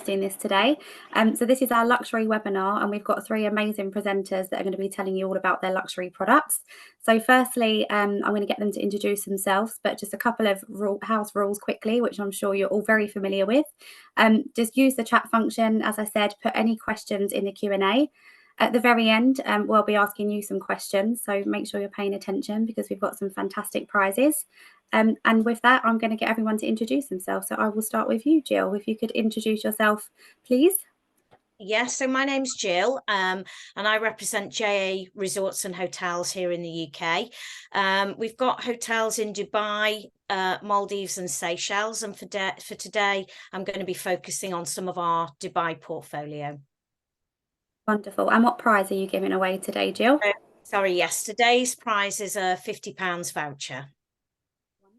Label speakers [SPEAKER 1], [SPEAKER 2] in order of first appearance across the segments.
[SPEAKER 1] hosting this today. So this is our luxury webinar, and we've got three amazing presenters that are going to be telling you all about their luxury products. So firstly, I'm going to get them to introduce themselves, but just a couple of house rules quickly, which I'm sure you're all very familiar with. Just use the chat function. As I said, put any questions in the Q&A. At the very end, we'll be asking you some questions, so make sure you're paying attention because we've got some fantastic prizes. And with that, I'm going to get everyone to introduce themselves. So I will start with you, Jill. If you could introduce yourself, please.
[SPEAKER 2] Yes, so my name's Jill, and I represent JA Resorts and Hotels here in the UK. We've got hotels in Dubai, Maldives and Seychelles, and for today, I'm going to be focusing on some of our Dubai portfolio.
[SPEAKER 1] Wonderful. And what prize are you giving away today, Jill?
[SPEAKER 2] Sorry, yes, today's prize is a £50 voucher.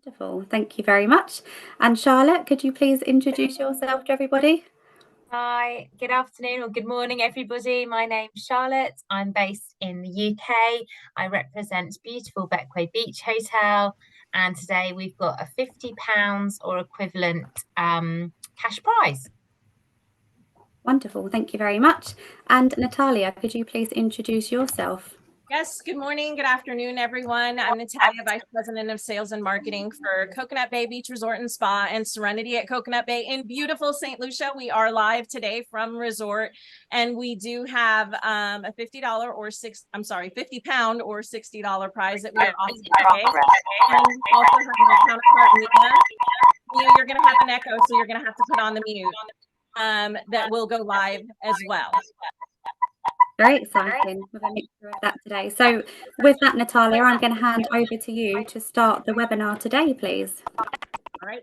[SPEAKER 1] Wonderful. Thank you very much. And Charlotte, could you please introduce yourself to everybody?
[SPEAKER 3] Hi, good afternoon or good morning, everybody. My name's Charlotte. I'm based in the UK. I represent beautiful Bequia Beach Hotel. And today we've got a £50 or equivalent cash prize.
[SPEAKER 1] Wonderful. Thank you very much. And Natalia, could you please introduce yourself?
[SPEAKER 4] Yes, good morning, good afternoon, everyone. I'm Natalia, Vice President of Sales and Marketing for Coconut Bay Beach Resort and Spa and Serenity at Coconut Bay in beautiful St. Lucia. We are live today from resort, and we do have a £50 or £50 or $60 prize that we are offering today. And we also have my counterpart, Mia. Mia, you're going to have an echo, so you're going to have to put on the mute. That will go live as well.
[SPEAKER 1] Very exciting with a mixture of that today. So with that, Natalia, I'm going to hand over to you to start the webinar today, please.
[SPEAKER 4] All right.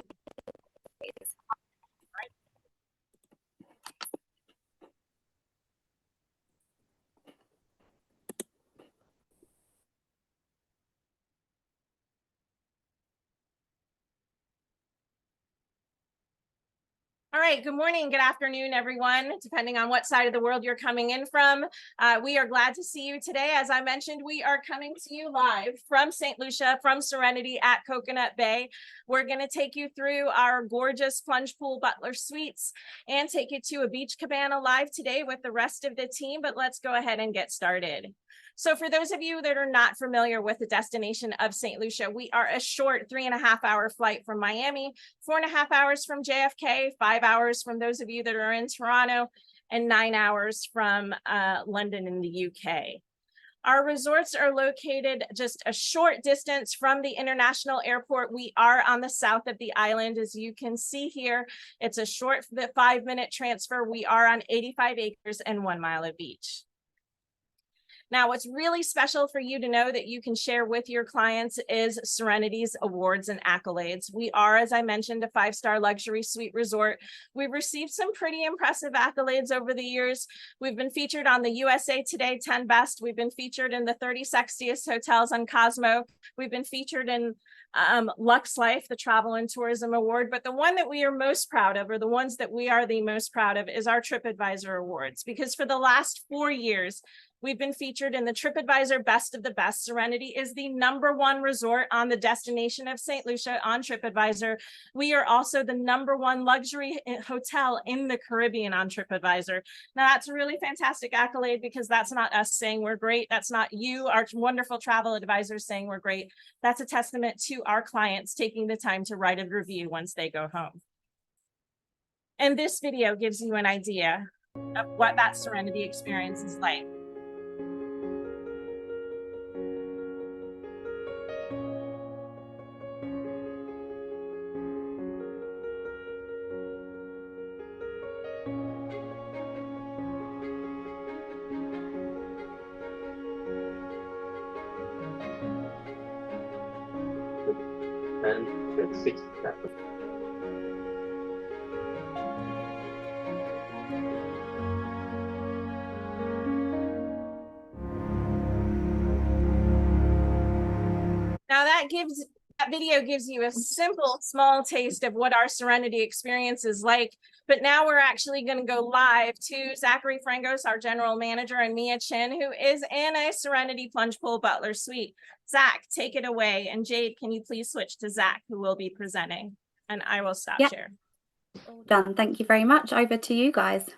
[SPEAKER 4] All right, good morning, good afternoon, everyone, depending on what side of the world you're coming in from. We are glad to see you today. As I mentioned, we are coming to you live from St. Lucia, from Serenity at Coconut Bay. We're going to take you through our gorgeous plunge pool butler suites and take you to a beach cabana live today with the rest of the team, but let's go ahead and get started. So for those of you that are not familiar with the destination of St. Lucia, we are a short 3.5-hour flight from Miami, 4.5 hours from JFK, 5 hours from those of you that are in Toronto, and 9 hours from London in the UK. Our resorts are located just a short distance from the international airport. We are on the south of the island. As you can see here, it's a short 5-minute transfer. We are on 85 acres and 1 mile of beach. Now, what's really special for you to know that you can share with your clients is Serenity's awards and accolades. We are, as I mentioned, a 5-star luxury suite resort. We've received some pretty impressive accolades over the years. We've been featured on the USA Today 10 Best. We've been featured in the 30 Sexiest Hotels on Cosmo. We've been featured in Lux Life, the Travel and Tourism Award. But the one that we are most proud of, or the ones that we are the most proud of, is our TripAdvisor Awards. Because for the last 4 years, we've been featured in the TripAdvisor Best of the Best. Serenity is the #1 resort on the destination of St. Lucia on TripAdvisor. We are also the #1 luxury hotel in the Caribbean on TripAdvisor. Now, that's a really fantastic accolade because that's not us saying we're great. That's not you, our wonderful travel advisors, saying we're great. That's a testament to our clients taking the time to write a review once they go home. And this video gives you an idea of what that Serenity experience is like. Now that video gives you a simple, small taste of what our Serenity experience is like. But now we're actually going to go live to Zachary Frangos, our general manager, and Mia Chin, who is in a Serenity Plunge Pool Butler Suite. Zach, take it away. And Jade, can you please switch to Zach, who will be presenting? And I will stop share.
[SPEAKER 1] All done. Thank you very much. Over to you guys.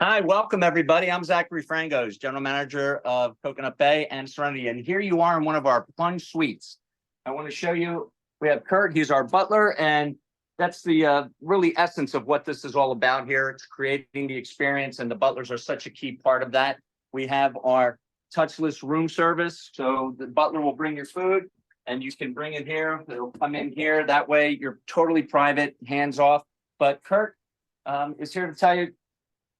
[SPEAKER 5] Hi, welcome everybody. I'm Zachary Frangos, General Manager of Coconut Bay and Serenity. And here you are in one of our plunge suites. I want to show you, we have Kurt, he's our butler, and that's the really essence of what this is all about here. It's creating the experience, and the butlers are such a key part of that. We have our touchless room service. So the butler will bring your food and you can bring it here. It'll come in here. That way you're totally private, hands off. But Kurt is here to tell you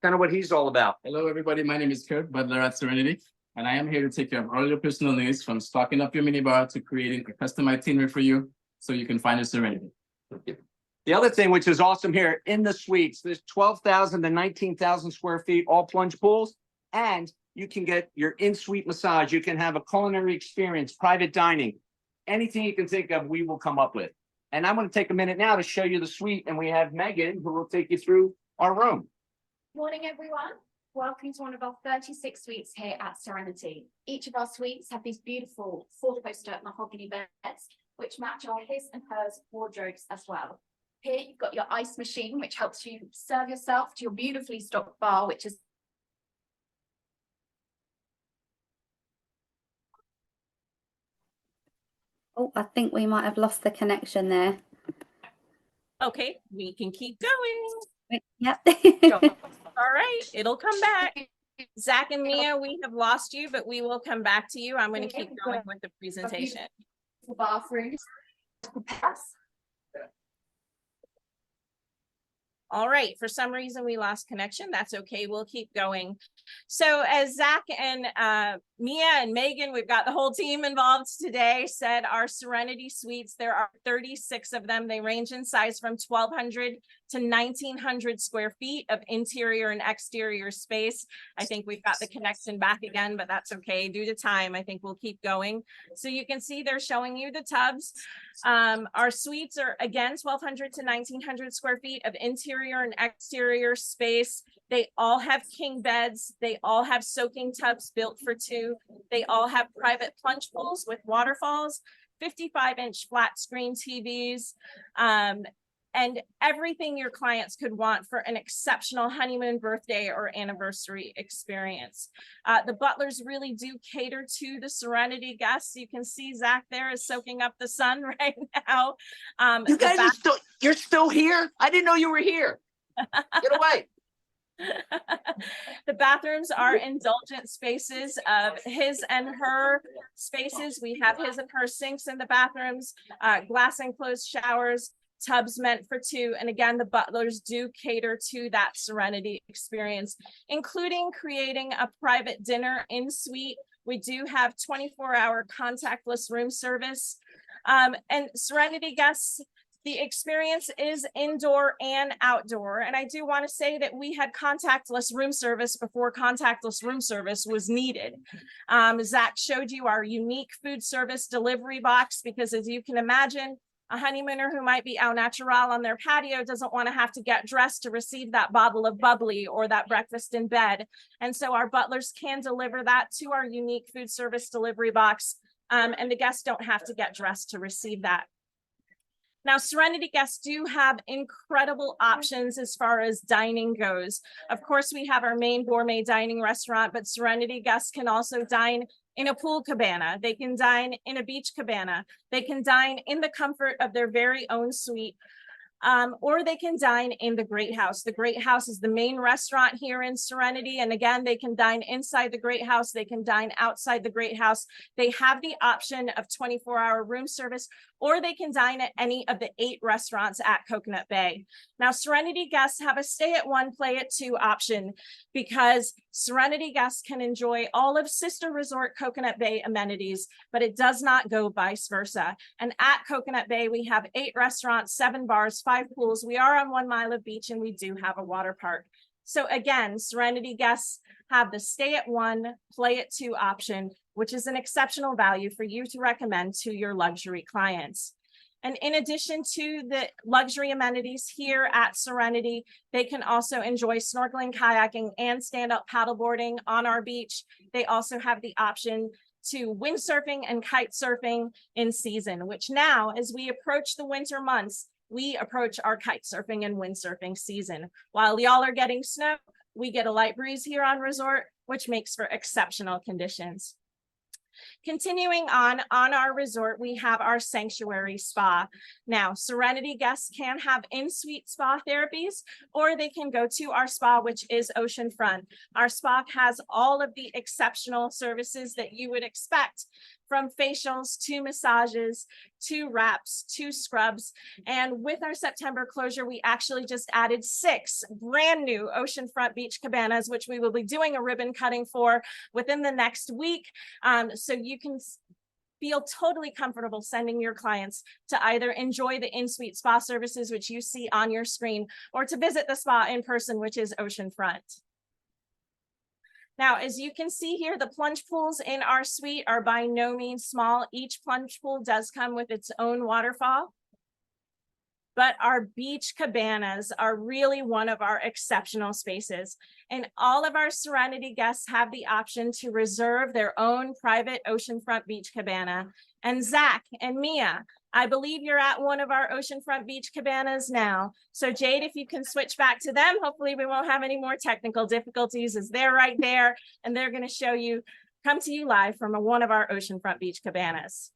[SPEAKER 5] kind of what he's all about.
[SPEAKER 6] Hello, everybody. My name is Kurt, butler at Serenity, and I am here to take care of all your personal needs, from stocking up your minibar to creating a custom itinerary for you so you can find your Serenity.
[SPEAKER 5] The other thing, which is awesome here in the suites, there's 12,000 to 19,000 square feet, all plunge pools, and you can get your in-suite massage. You can have a culinary experience, private dining, anything you can think of, we will come up with. And I'm going to take a minute now to show you the suite, and we have Megan who will take you through our room.
[SPEAKER 7] Morning, everyone. Welcome to one of our 36 suites here at Serenity. Each of our suites have these beautiful 4-poster mahogany beds, which match our his and hers wardrobes as well. Here you've got your ice machine, which helps you serve yourself to your beautifully stocked bar, which is
[SPEAKER 1] Oh, I think we might have lost the connection there.
[SPEAKER 4] Okay, we can keep going.
[SPEAKER 1] Yep.
[SPEAKER 4] All right, it'll come back. Zach and Mia, we have lost you, but we will come back to you. I'm going to keep going with the presentation.
[SPEAKER 7] bathrooms.
[SPEAKER 4] All right, for some reason we lost connection. That's okay, we'll keep going. So as Zach and Mia and Megan, we've got the whole team involved today, said our Serenity suites, there are 36 of them. They range in size from 1,200 to 1,900 square feet of interior and exterior space. I think we've got the connection back again, but that's okay. Due to time, I think we'll keep going. So you can see they're showing you the tubs. Our suites are, again, 1,200 to 1,900 square feet of interior and exterior space. They all have king beds. They all have soaking tubs built for two. They all have private plunge pools with waterfalls, 55-inch flat screen TVs, and everything your clients could want for an exceptional honeymoon, birthday, or anniversary experience. The butlers really do cater to the Serenity guests. You can see Zach there is soaking up the sun right now.
[SPEAKER 5] You guys are you're still here? I didn't know you were here. Get away.
[SPEAKER 4] The bathrooms are indulgent spaces of his and her spaces. We have his and her sinks in the bathrooms, glass enclosed showers, tubs meant for two. And again, the butlers do cater to that Serenity experience, including creating a private dinner in suite. We do have 24-hour contactless room service. And Serenity guests, the experience is indoor and outdoor. And I do want to say that we had contactless room service before contactless room service was needed. Zach showed you our unique food service delivery box, because as you can imagine, a honeymooner who might be au natural on their patio doesn't want to have to get dressed to receive that bottle of bubbly or that breakfast in bed. And so our butlers can deliver that to our unique food service delivery box. And the guests don't have to get dressed to receive that. Now, Serenity guests do have incredible options as far as dining goes. Of course, we have our main gourmet dining restaurant, but Serenity guests can also dine in a pool cabana. They can dine in a beach cabana. They can dine in the comfort of their very own suite. Or they can dine in the Great House. The Great House is the main restaurant here in Serenity. And again, they can dine inside the Great House. They can dine outside the Great House. They have the option of 24-hour room service, or they can dine at any of the 8 restaurants at Coconut Bay. Now, Serenity guests have a stay at one, play at two option, because Serenity guests can enjoy all of Sister Resort Coconut Bay amenities, but it does not go vice versa. And at Coconut Bay, we have 8 restaurants, 7 bars, 5 pools. We are on 1 mile of beach, and we do have a water park. So again, Serenity guests have the stay at one, play at two option, which is an exceptional value for you to recommend to your luxury clients. And in addition to the luxury amenities here at Serenity, they can also enjoy snorkeling, kayaking, and stand-up paddleboarding on our beach. They also have the option to windsurfing and kite surfing in season, which now, as we approach the winter months, we approach our kite surfing and windsurfing season. While y'all are getting snow, we get a light breeze here on resort, which makes for exceptional conditions. Continuing on our resort, we have our sanctuary spa. Now, Serenity guests can have in-suite spa therapies, or they can go to our spa, which is oceanfront. Our spa has all of the exceptional services that you would expect, from facials to massages, to wraps, to scrubs. And with our September closure, we actually just added 6 brand new oceanfront beach cabanas, which we will be doing a ribbon cutting for within the next week. So you can feel totally comfortable sending your clients to either enjoy the in-suite spa services, which you see on your screen, or to visit the spa in person, which is oceanfront. Now, as you can see here, the plunge pools in our suite are by no means small. Each plunge pool does come with its own waterfall. But our beach cabanas are really one of our exceptional spaces. And all of our Serenity guests have the option to reserve their own private oceanfront beach cabana. And Zach and Mia, I believe you're at one of our oceanfront beach cabanas now. So Jade, if you can switch back to them, hopefully we won't have any more technical difficulties, as they're right there and they're going to show you, come to you live from one of our oceanfront beach cabanas.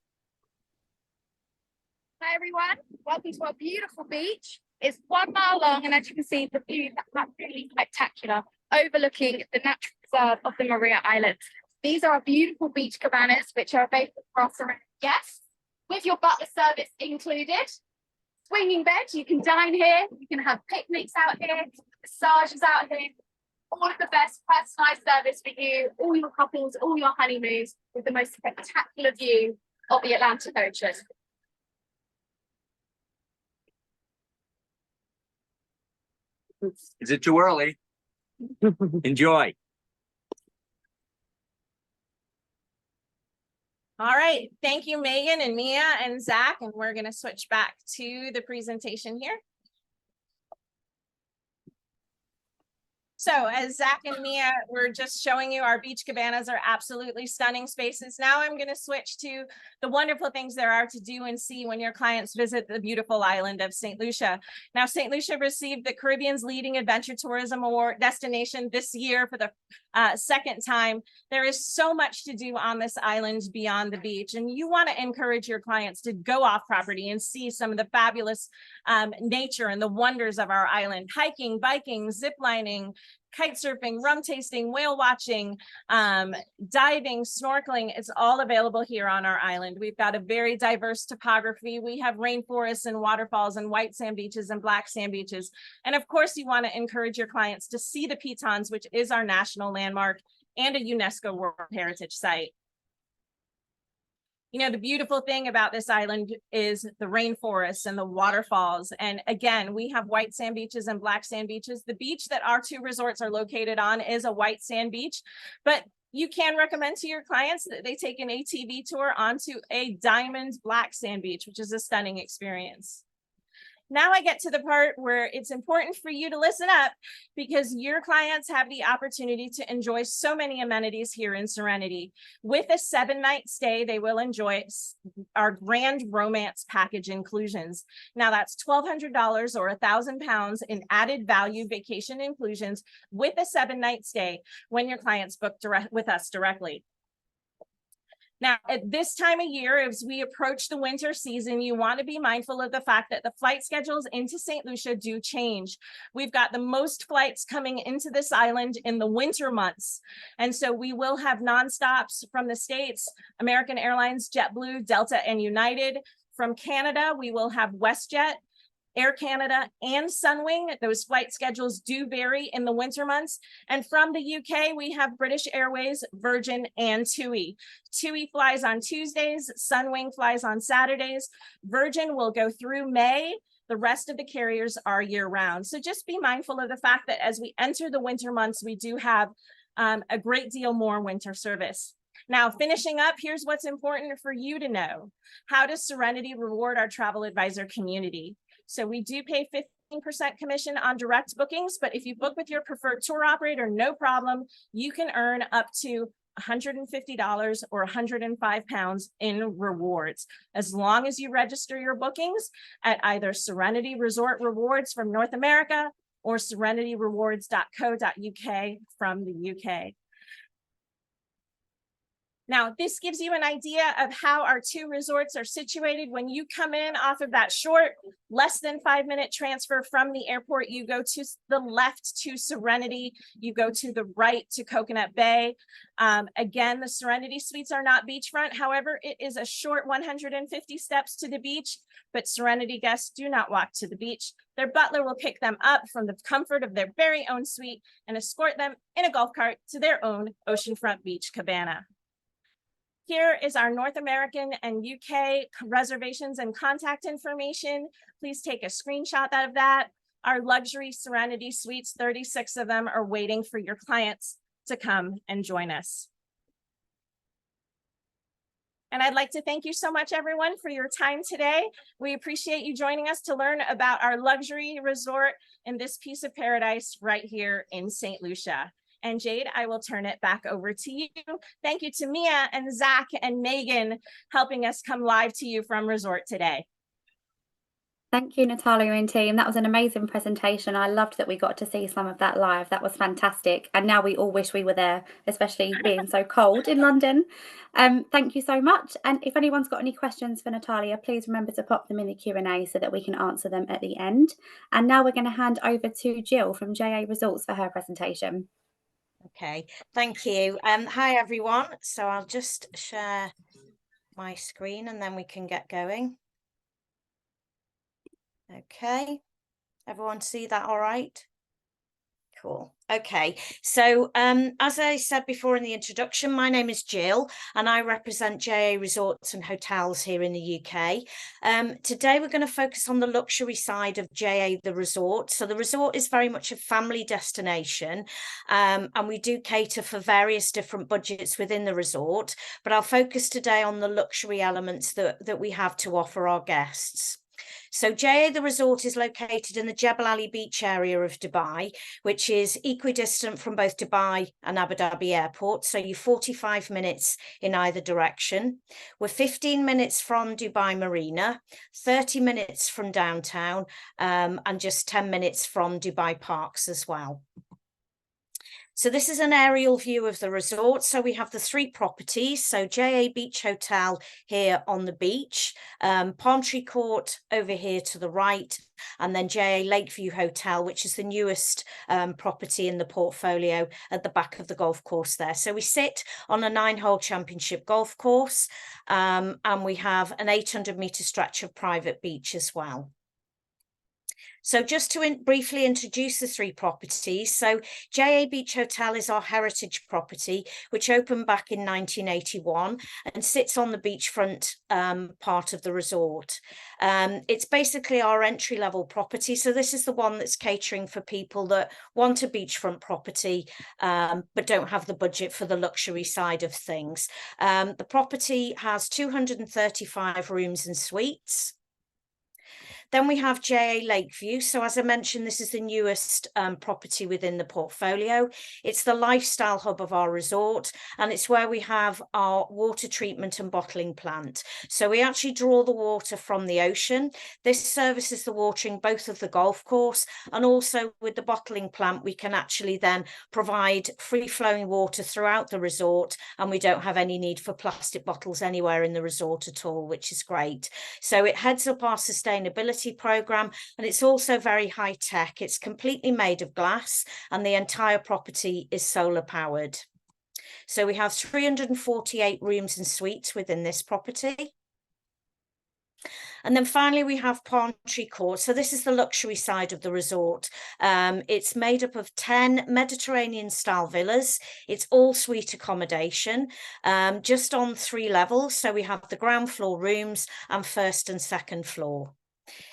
[SPEAKER 7] Hi everyone, welcome to our beautiful beach. It's 1 mile long, and as you can see, the view is absolutely spectacular, overlooking the natural reserve of the Maria Islands. These are our beautiful beach cabanas, which are available for our Serenity guests, with your butler service included. Swinging bed, you can dine here, you can have picnics out here, massages out here, all of the best personalised service for you, all your couples, all your honeymoons, with the most spectacular view of the Atlantic Ocean.
[SPEAKER 5] Is it too early? Enjoy.
[SPEAKER 4] All right, thank you, Megan and Mia and Zach, and we're going to switch back to the presentation here. So as Zach and Mia were just showing you, our beach cabanas are absolutely stunning spaces. Now I'm going to switch to the wonderful things there are to do and see when your clients visit the beautiful island of St. Lucia. Now, St. Lucia received the Caribbean's leading adventure tourism award destination this year for the second time. There is so much to do on this island beyond the beach, and you want to encourage your clients to go off property and see some of the fabulous nature and the wonders of our island: hiking, biking, zip lining, kite surfing, rum tasting, whale watching, diving, snorkeling. It's all available here on our island. We've got a very diverse topography. We have rainforests and waterfalls and white sand beaches and black sand beaches. And of course, you want to encourage your clients to see the pitons, which is our national landmark and a UNESCO World Heritage Site. You know, the beautiful thing about this island is the rainforests and the waterfalls. And again, we have white sand beaches and black sand beaches. The beach that our 2 resorts are located on is a white sand beach, but you can recommend to your clients that they take an ATV tour onto a diamond black sand beach, which is a stunning experience. Now I get to the part where it's important for you to listen up, because your clients have the opportunity to enjoy so many amenities here in Serenity. With a 7-night stay, they will enjoy our Grand Romance package inclusions. Now that's $1,200 or £1,000 in added value vacation inclusions with a 7-night stay when your clients book with us directly. Now, at this time of year, as we approach the winter season, you want to be mindful of the fact that the flight schedules into St. Lucia do change. We've got the most flights coming into this island in the winter months. And so we will have nonstops from the States: American Airlines, JetBlue, Delta, and United. From Canada, we will have WestJet, Air Canada, and Sunwing. Those flight schedules do vary in the winter months. And from the UK, we have British Airways, Virgin, and TUI. TUI flies on Tuesdays, Sunwing flies on Saturdays. Virgin will go through May. The rest of the carriers are year-round. So just be mindful of the fact that as we enter the winter months, we do have a great deal more winter service. Now, finishing up, here's what's important for you to know. How does Serenity reward our travel advisor community? So we do pay 15% commission on direct bookings, but if you book with your preferred tour operator, no problem. You can earn up to $150 or 105 pounds in rewards, as long as you register your bookings at either Serenity Resort Rewards from North America or serenityrewards.co.uk from the UK. Now, this gives you an idea of how our two resorts are situated. When you come in off of that short, less than 5-minute transfer from the airport, you go to the left to Serenity, you go to the right to Coconut Bay. Again, the Serenity Suites are not beachfront. However, it is a short 150 steps to the beach, but Serenity guests do not walk to the beach. Their butler will pick them up from the comfort of their very own suite and escort them in a golf cart to their own oceanfront beach cabana. Here is our North American and UK reservations and contact information. Please take a screenshot of that. Our luxury Serenity Suites, 36 of them, are waiting for your clients to come and join us. And I'd like to thank you so much, everyone, for your time today. We appreciate you joining us to learn about our luxury resort in this piece of paradise right here in St. Lucia. And Jade, I will turn it back over to you. Thank you to Mia and Zach and Megan helping us come live to you from resort today.
[SPEAKER 1] Thank you, Natalia and team. That was an amazing presentation. I loved that we got to see some of that live. That was fantastic. And now we all wish we were there, especially being so cold in London. Thank you so much. And if anyone's got any questions for Natalia, please remember to pop them in the Q&A so that we can answer them at the end. And now we're going to hand over to Jill from JA Resorts for her presentation.
[SPEAKER 2] Okay, thank you. Hi, everyone. So I'll just share my screen and then we can get going. Okay, everyone see that all right? Cool. Okay, so as I said before in the introduction, my name is Jill and I represent JA Resorts and Hotels here in the UK. Today we're going to focus on the luxury side of JA the resort. So the resort is very much a family destination, and we do cater for various different budgets within the resort, but I'll focus today on the luxury elements that we have to offer our guests. So JA the resort is located in the Jebel Ali beach area of Dubai, which is equidistant from both Dubai and Abu Dhabi airport. So you're 45 minutes in either direction. We're 15 minutes from Dubai Marina, 30 minutes from downtown, and just 10 minutes from Dubai Parks as well. So this is an aerial view of the resort. So we have the 3 properties. So JA Beach Hotel here on the beach, Palm Tree Court over here to the right, and then JA Lakeview Hotel, which is the newest property in the portfolio at the back of the golf course there. So we sit on a 9-hole championship golf course, and we have an 800-meter stretch of private beach as well. So just to briefly introduce the 3 properties. So JA Beach Hotel is our heritage property, which opened back in 1981 and sits on the beachfront part of the resort. It's basically our entry-level property. So this is the one that's catering for people that want a beachfront property, but don't have the budget for the luxury side of things. The property has 235 rooms and suites. Then we have JA Lakeview. So as I mentioned, this is the newest property within the portfolio. It's the lifestyle hub of our resort, and it's where we have our water treatment and bottling plant. So we actually draw the water from the ocean. This services the watering both of the golf course, and also with the bottling plant, we can actually then provide free-flowing water throughout the resort, and we don't have any need for plastic bottles anywhere in the resort at all, which is great. So it heads up our sustainability program, and it's also very high tech. It's completely made of glass, and the entire property is solar powered. So we have 348 rooms and suites within this property. And then finally, we have Palm Tree Court. So this is the luxury side of the resort. It's made up of 10 Mediterranean style villas. It's all suite accommodation, just on 3 levels. So we have the ground floor rooms and 1st and 2nd floor.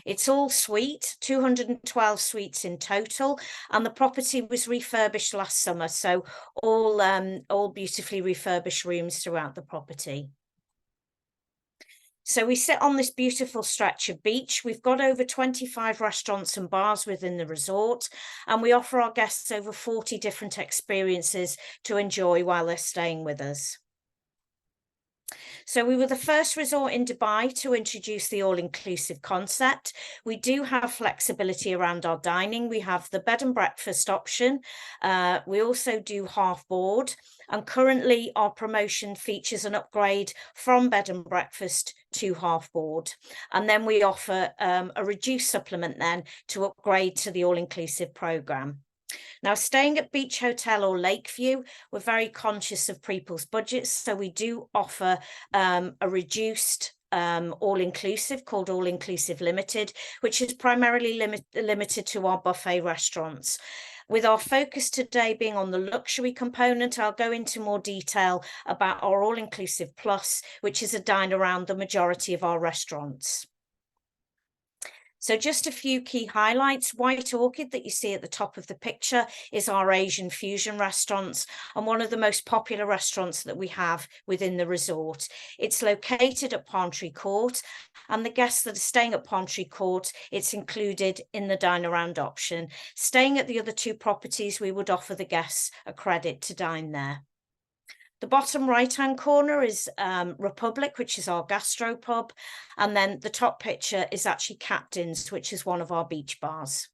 [SPEAKER 2] It's all suite, 212 suites in total, and the property was refurbished last summer. So all beautifully refurbished rooms throughout the property. So we sit on this beautiful stretch of beach. We've got over 25 restaurants and bars within the resort, and we offer our guests over 40 different experiences to enjoy while they're staying with us. So we were the first resort in Dubai to introduce the all-inclusive concept. We do have flexibility around our dining. We have the bed and breakfast option. We also do half board. And currently our promotion features an upgrade from bed and breakfast to half board. And then we offer a reduced supplement then to upgrade to the all-inclusive programme. Now, staying at Beach Hotel or Lakeview, we're very conscious of people's budgets. So we do offer a reduced all-inclusive called All-Inclusive Limited, which is primarily limited to our buffet restaurants. With our focus today being on the luxury component, I'll go into more detail about our All-Inclusive Plus, which is a dine around the majority of our restaurants. So just a few key highlights. White Orchid that you see at the top of the picture is our Asian fusion restaurants and one of the most popular restaurants that we have within the resort. It's located at Palm Tree Court, and the guests that are staying at Palm Tree Court, it's included in the dine around option. Staying at the other two properties, we would offer the guests a credit to dine there. The bottom right-hand corner is Republic, which is our gastro pub. And then the top picture is actually Captain's, which is one of our beach bars.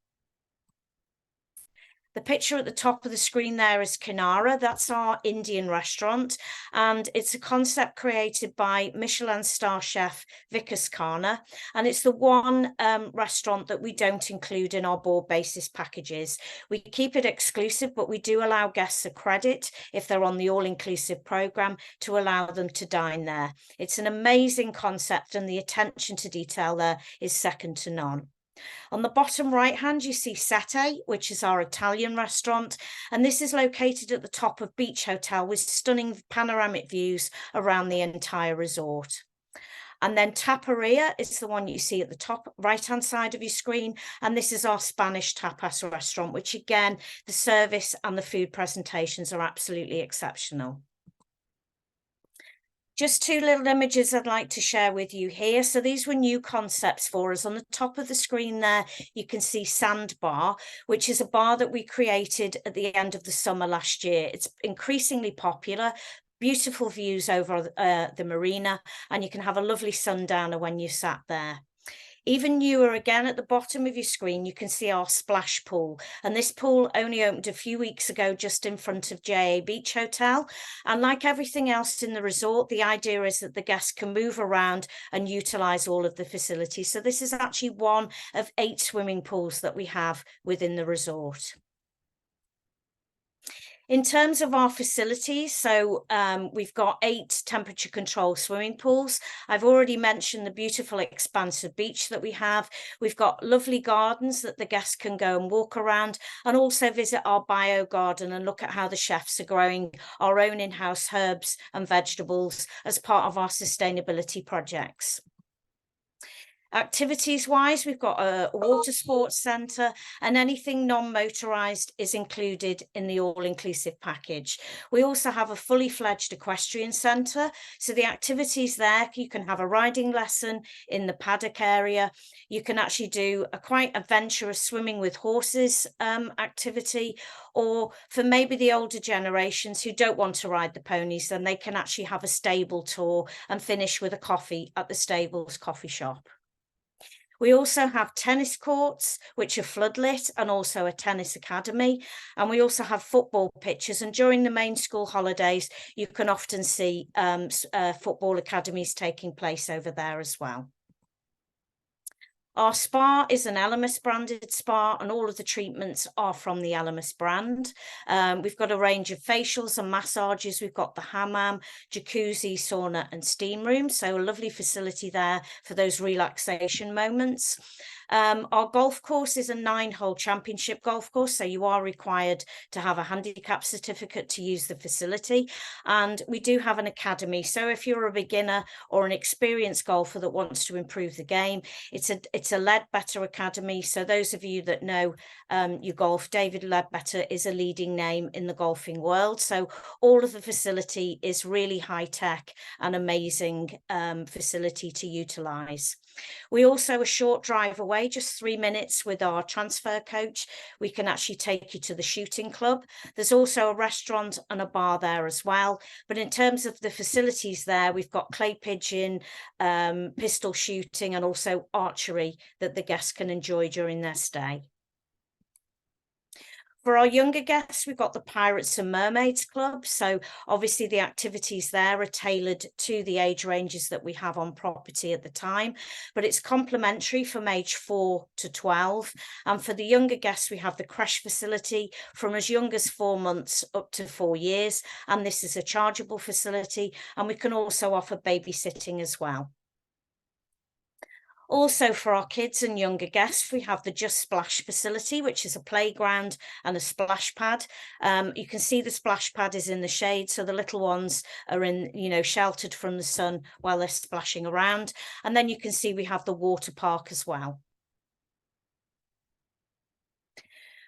[SPEAKER 2] The picture at the top of the screen there is Kinara. That's our Indian restaurant. And it's a concept created by Michelin star chef Vikas Khanna. And it's the one restaurant that we don't include in our board basis packages. We keep it exclusive, but we do allow guests a credit if they're on the all-inclusive program to allow them to dine there. It's an amazing concept, and the attention to detail there is second to none. On the bottom right hand, you see Sette, which is our Italian restaurant, and this is located at the top of Beach Hotel with stunning panoramic views around the entire resort. And then Taparia is the one you see at the top right hand side of your screen, and this is our Spanish tapas restaurant, which again, the service and the food presentations are absolutely exceptional. Just two little images I'd like to share with you here. So these were new concepts for us. On the top of the screen there, you can see Sandbar, which is a bar that we created at the end of the summer last year. It's increasingly popular, beautiful views over the marina, and you can have a lovely sundowner when you sat there. Even newer, again at the bottom of your screen, you can see our splash pool. And this pool only opened a few weeks ago just in front of JA Beach Hotel. And like everything else in the resort, the idea is that the guests can move around and utilise all of the facilities. So this is actually one of 8 swimming pools that we have within the resort. In terms of our facilities, so we've got 8 temperature controlled swimming pools. I've already mentioned the beautiful expanse of beach that we have. We've got lovely gardens that the guests can go and walk around, and also visit our bio garden and look at how the chefs are growing our own in-house herbs and vegetables as part of our sustainability projects. Activities wise, we've got a water sports centre, and anything non-motorised is included in the all-inclusive package. We also have a fully fledged equestrian centre. So the activities there, you can have a riding lesson in the paddock area. You can actually do a quite adventurous swimming with horses activity, or for maybe the older generations who don't want to ride the ponies, then they can actually have a stable tour and finish with a coffee at the stables coffee shop. We also have tennis courts, which are floodlit, and also a tennis academy. And we also have football pitches. And during the main school holidays, you can often see football academies taking place over there as well. Our spa is an Elemis branded spa, and all of the treatments are from the Elemis brand. We've got a range of facials and massages. We've got the hammam, jacuzzi, sauna and steam room. So a lovely facility there for those relaxation moments. Our golf course is a 9-hole championship golf course, so you are required to have a handicap certificate to use the facility. And we do have an academy, so if you're a beginner or an experienced golfer that wants to improve the game, it's a Ledbetter Academy. So those of you that know your golf, David Ledbetter is a leading name in the golfing world. So all of the facility is really high tech and amazing facility to utilize. We also a short drive away, just 3 minutes with our transfer coach. We can actually take you to the shooting club. There's also a restaurant and a bar there as well. But in terms of the facilities there, we've got clay pigeon, pistol shooting, and also archery that the guests can enjoy during their stay. For our younger guests, we've got the Pirates and Mermaids Club. So obviously the activities there are tailored to the age ranges that we have on property at the time, but it's complimentary from age 4 to 12. And for the younger guests, we have the creche facility from as young as 4 months up to 4 years. And this is a chargeable facility. And we can also offer babysitting as well. Also for our kids and younger guests, we have the Just Splash facility, which is a playground and a splash pad. You can see the splash pad is in the shade, so the little ones are in, sheltered from the sun while they're splashing around. And then you can see we have the water park as well.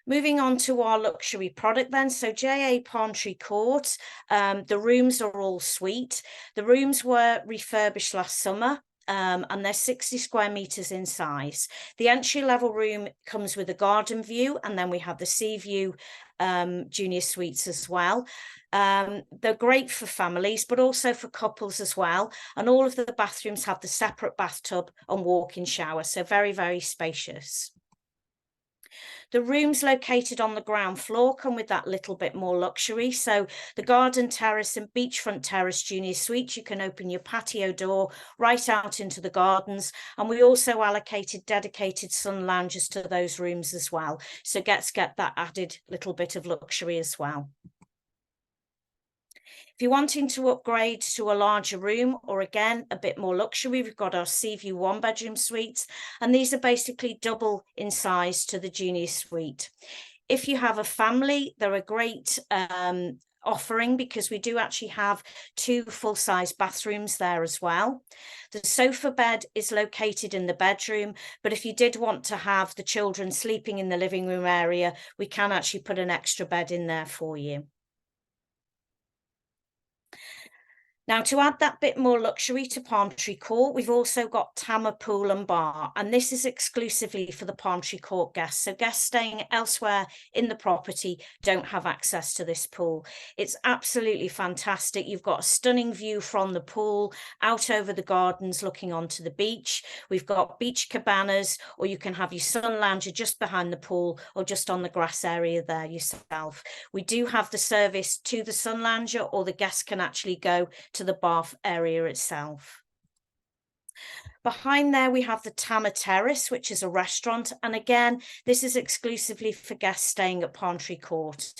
[SPEAKER 2] Moving on to our luxury product then, so JA Palmtree Court, the rooms are all suite. The rooms were refurbished last summer. And they're 60 square meters in size. The entry level room comes with a garden view, and then we have the sea view junior suites as well. They're great for families, but also for couples as well. And all of the bathrooms have the separate bathtub and walk-in shower, so very, very spacious. The rooms located on the ground floor come with that little bit more luxury. So the garden terrace and beachfront terrace junior suites, you can open your patio door right out into the gardens. And we also allocated dedicated sun lounges to those rooms as well. So get that added little bit of luxury as well. If you're wanting to upgrade to a larger room, or again, a bit more luxury, we've got our sea view 1-bedroom suites, and these are basically double in size to the junior suite. If you have a family, they're a great offering because we do actually have 2 full-size bathrooms there as well. The sofa bed is located in the bedroom, but if you did want to have the children sleeping in the living room area, we can actually put an extra bed in there for you. Now, to add that bit more luxury to Palmtree Court, we've also got Tama Pool and Bar, and this is exclusively for the Palmtree Court guests. So guests staying elsewhere in the property don't have access to this pool. It's absolutely fantastic. You've got a stunning view from the pool out over the gardens looking onto the beach. We've got beach cabanas, or you can have your sun lounger just behind the pool or just on the grass area there yourself. We do have the service to the sun lounger, or the guests can actually go to the bath area itself. Behind there, we have the Tama Terrace, which is a restaurant. And again, this is exclusively for guests staying at Palmtree Court.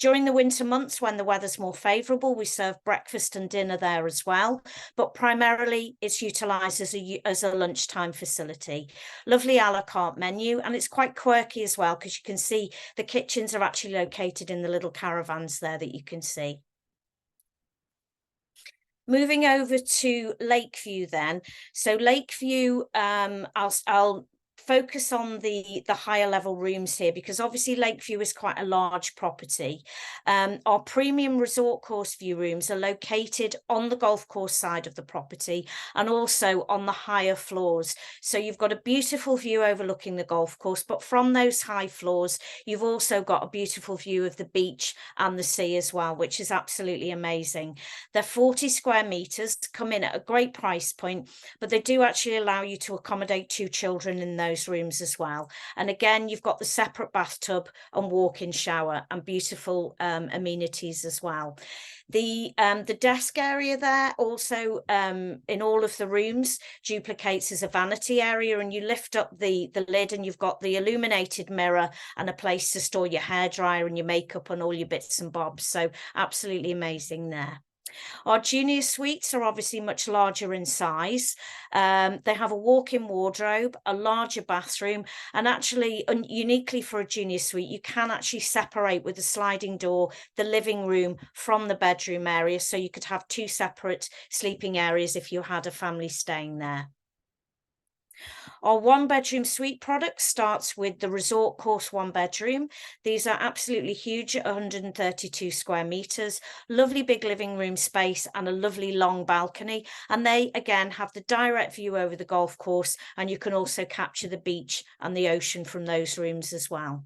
[SPEAKER 2] During the winter months, when the weather's more favourable, we serve breakfast and dinner there as well. But primarily, it's utilised as a lunchtime facility. Lovely a la carte menu. And it's quite quirky as well, because you can see the kitchens are actually located in the little caravans there that you can see. Moving over to Lakeview then. So Lakeview, I'll focus on the higher level rooms here, because obviously Lakeview is quite a large property. Our premium resort course view rooms are located on the golf course side of the property and also on the higher floors. So you've got a beautiful view overlooking the golf course, but from those high floors, you've also got a beautiful view of the beach and the sea as well, which is absolutely amazing. They're 40 square meters, come in at a great price point, but they do actually allow you to accommodate 2 children in those rooms as well. And again, you've got the separate bathtub and walk-in shower and beautiful amenities as well. The desk area there also in all of the rooms duplicates as a vanity area, and you lift up the lid and you've got the illuminated mirror and a place to store your hairdryer and your makeup and all your bits and bobs. So absolutely amazing there. Our junior suites are obviously much larger in size. They have a walk-in wardrobe, a larger bathroom, and actually uniquely for a junior suite, you can actually separate with a sliding door the living room from the bedroom area. So you could have 2 separate sleeping areas if you had a family staying there. Our 1-bedroom suite product starts with the Resort Course 1-bedroom. These are absolutely huge, 132 square meters, lovely big living room space and a lovely long balcony. And they again have the direct view over the golf course, and you can also capture the beach and the ocean from those rooms as well.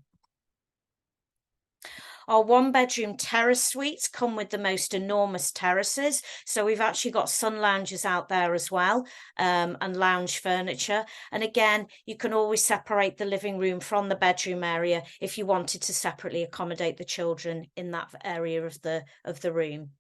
[SPEAKER 2] Our 1-bedroom terrace suites come with the most enormous terraces. So we've actually got sun lounges out there as well, and lounge furniture. And again, you can always separate the living room from the bedroom area if you wanted to separately accommodate the children in that area of the room.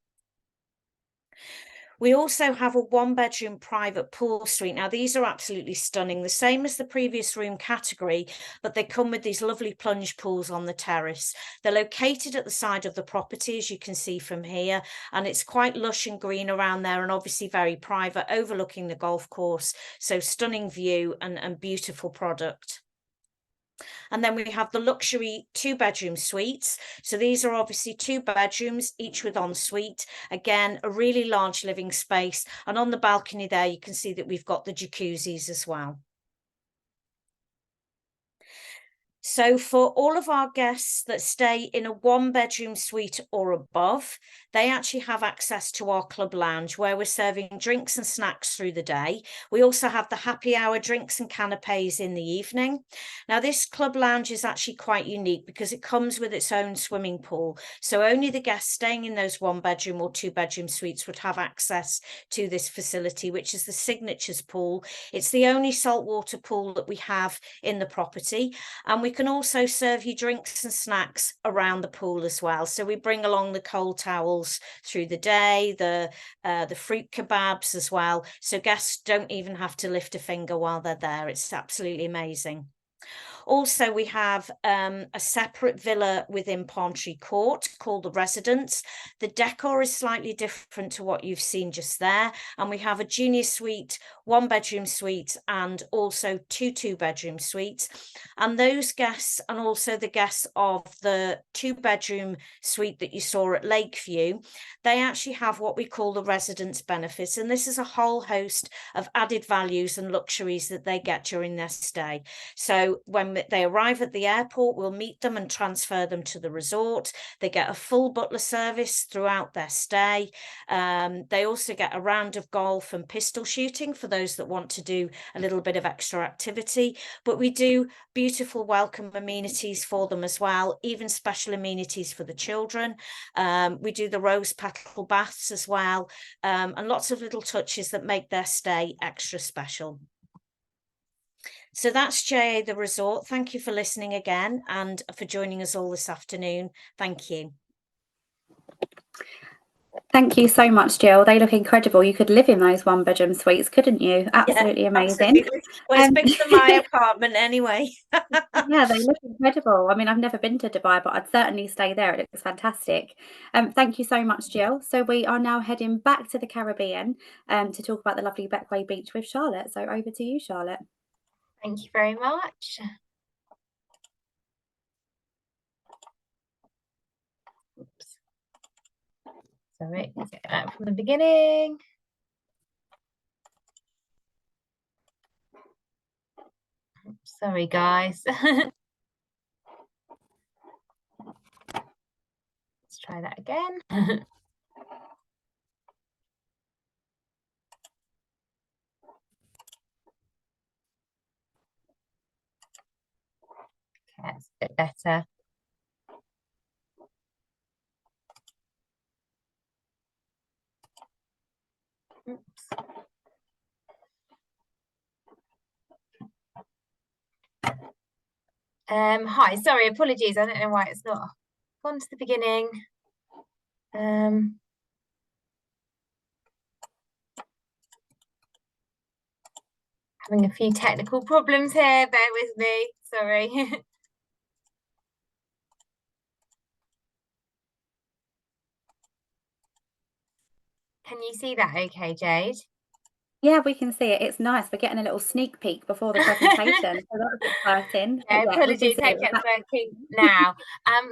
[SPEAKER 2] We also have a 1-bedroom private pool suite. Now, these are absolutely stunning, the same as the previous room category, but they come with these lovely plunge pools on the terrace. They're located at the side of the property, as you can see from here, and it's quite lush and green around there and obviously very private, overlooking the golf course. So stunning view and beautiful product. And then we have the luxury 2-bedroom suites. So these are obviously 2 bedrooms, each with ensuite. Again, a really large living space. And on the balcony there, you can see that we've got the jacuzzis as well. So for all of our guests that stay in a 1-bedroom suite or above, they actually have access to our club lounge where we're serving drinks and snacks through the day. We also have the happy hour drinks and canapes in the evening. Now, this club lounge is actually quite unique because it comes with its own swimming pool. So only the guests staying in those 1-bedroom or 2-bedroom suites would have access to this facility, which is the Signatures pool. It's the only saltwater pool that we have in the property. And we can also serve you drinks and snacks around the pool as well. So we bring along the cold towels through the day, the fruit kebabs as well. So guests don't even have to lift a finger while they're there. It's absolutely amazing. Also, we have a separate villa within Palm Tree Court called the Residence. The decor is slightly different to what you've seen just there. And we have a junior suite, 1-bedroom suite, and also 2 2-bedroom suites. And those guests, and also the guests of the 2-bedroom suite that you saw at Lakeview, they actually have what we call the residence benefits. And this is a whole host of added values and luxuries that they get during their stay. So when they arrive at the airport, we'll meet them and transfer them to the resort. They get a full butler service throughout their stay. They also get a round of golf and pistol shooting for those that want to do a little bit of extra activity. But we do beautiful welcome amenities for them as well, even special amenities for the children. We do the rose petal baths as well, and lots of little touches that make their stay extra special. So that's JA the Resort. Thank you for listening again and for joining us all this afternoon. Thank you.
[SPEAKER 1] Thank you so much, Jill. They look incredible. You could live in those 1-bedroom suites, couldn't you? Absolutely
[SPEAKER 2] Yeah,
[SPEAKER 1] amazing.
[SPEAKER 2] absolutely. Well, it's bigger than my apartment anyway.
[SPEAKER 1] Yeah, they look incredible. I mean, I've never been to Dubai, but I'd certainly stay there. It looks fantastic. Thank you so much, Jill. So we are now heading back to the Caribbean to talk about the lovely Bequia Beach with Charlotte. So over to you, Charlotte.
[SPEAKER 3] Thank you very much. Oops. Sorry, let's get that from the beginning. Sorry, guys. Let's try that again. That's a bit better. Oops. Hi, sorry, apologies. I don't know why it's not gone to the beginning. Having a few technical problems here, bear with me, sorry. Can you see that okay, Jade?
[SPEAKER 1] Yeah, we can see it. It's nice. We're getting a little sneak peek before the presentation. So that was exciting.
[SPEAKER 3] Yeah,
[SPEAKER 1] Yeah, we can
[SPEAKER 3] apologies,
[SPEAKER 1] see
[SPEAKER 3] I
[SPEAKER 1] it.
[SPEAKER 3] kept working now.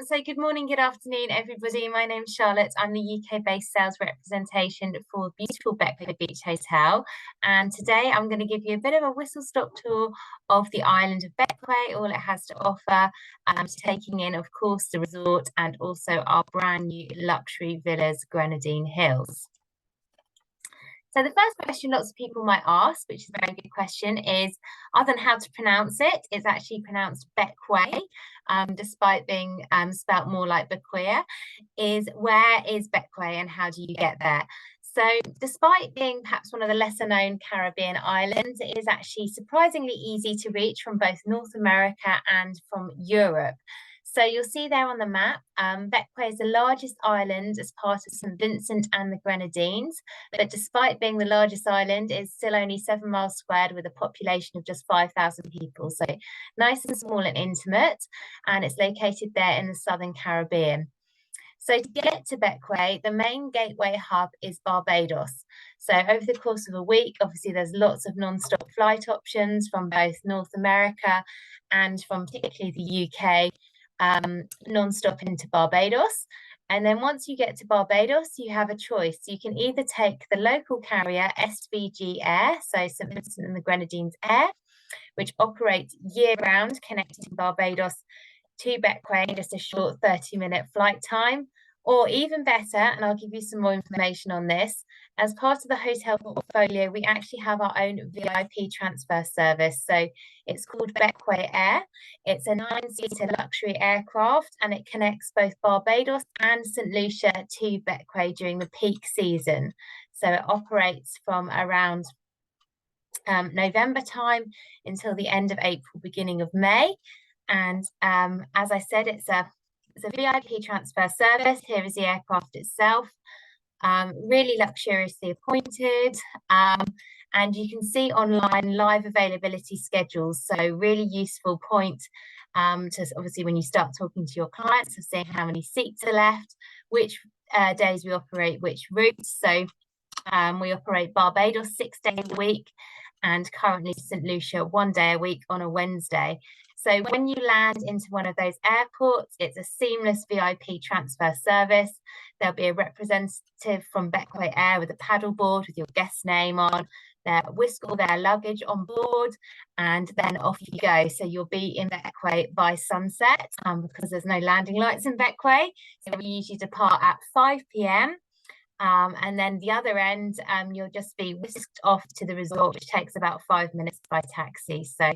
[SPEAKER 3] So good morning, good afternoon, everybody. My name's Charlotte. I'm the UK-based sales representation for beautiful Bequia Beach Hotel. And today I'm going to give you a bit of a whistle-stop tour of the island of Bequia, all it has to offer, taking in, of course, the resort and also our brand new luxury villas, Grenadine Hills. So the first question lots of people might ask, which is a very good question, is other than how to pronounce it, it's actually pronounced Bequia, despite being spelt more like Bequia, is where is Bequia and how do you get there? So despite being perhaps one of the lesser known Caribbean islands, it is actually surprisingly easy to reach from both North America and from Europe. So you'll see there on the map, Bequia is the largest island as part of St. Vincent and the Grenadines. But despite being the largest island, it's still only 7 miles squared with a population of just 5,000 people. So nice and small and intimate. And it's located there in the Southern Caribbean. So to get to Bequia, the main gateway hub is Barbados. So over the course of a week, obviously there's lots of non-stop flight options from both North America and from particularly the UK, non-stop into Barbados. And then once you get to Barbados, you have a choice. You can either take the local carrier SVG Air, so St. Vincent and the Grenadines Air, which operates year-round, connecting Barbados to Bequia in just a short 30-minute flight time. Or even better, and I'll give you some more information on this, as part of the hotel portfolio, we actually have our own VIP transfer service. So it's called Bequia Air. It's a 9-seater luxury aircraft and it connects both Barbados and St. Lucia to Bequia during the peak season. So it operates from around November time until the end of April, beginning of May. And as I said, it's a VIP transfer service. Here is the aircraft itself, really luxuriously appointed. And you can see online live availability schedules. So really useful point to obviously when you start talking to your clients of seeing how many seats are left, which days we operate which routes. So we operate Barbados 6 days a week and currently St. Lucia 1 day a week on a Wednesday. So when you land into one of those airports, it's a seamless VIP transfer service. There'll be a representative from Bequia Air with a paddleboard with your guest name on. They'll whisk all their luggage on board and then off you go. So you'll be in Bequia by sunset because there's no landing lights in Bequia. So we usually depart at 5 p.m. And then the other end, you'll just be whisked off to the resort, which takes about 5 minutes by taxi. So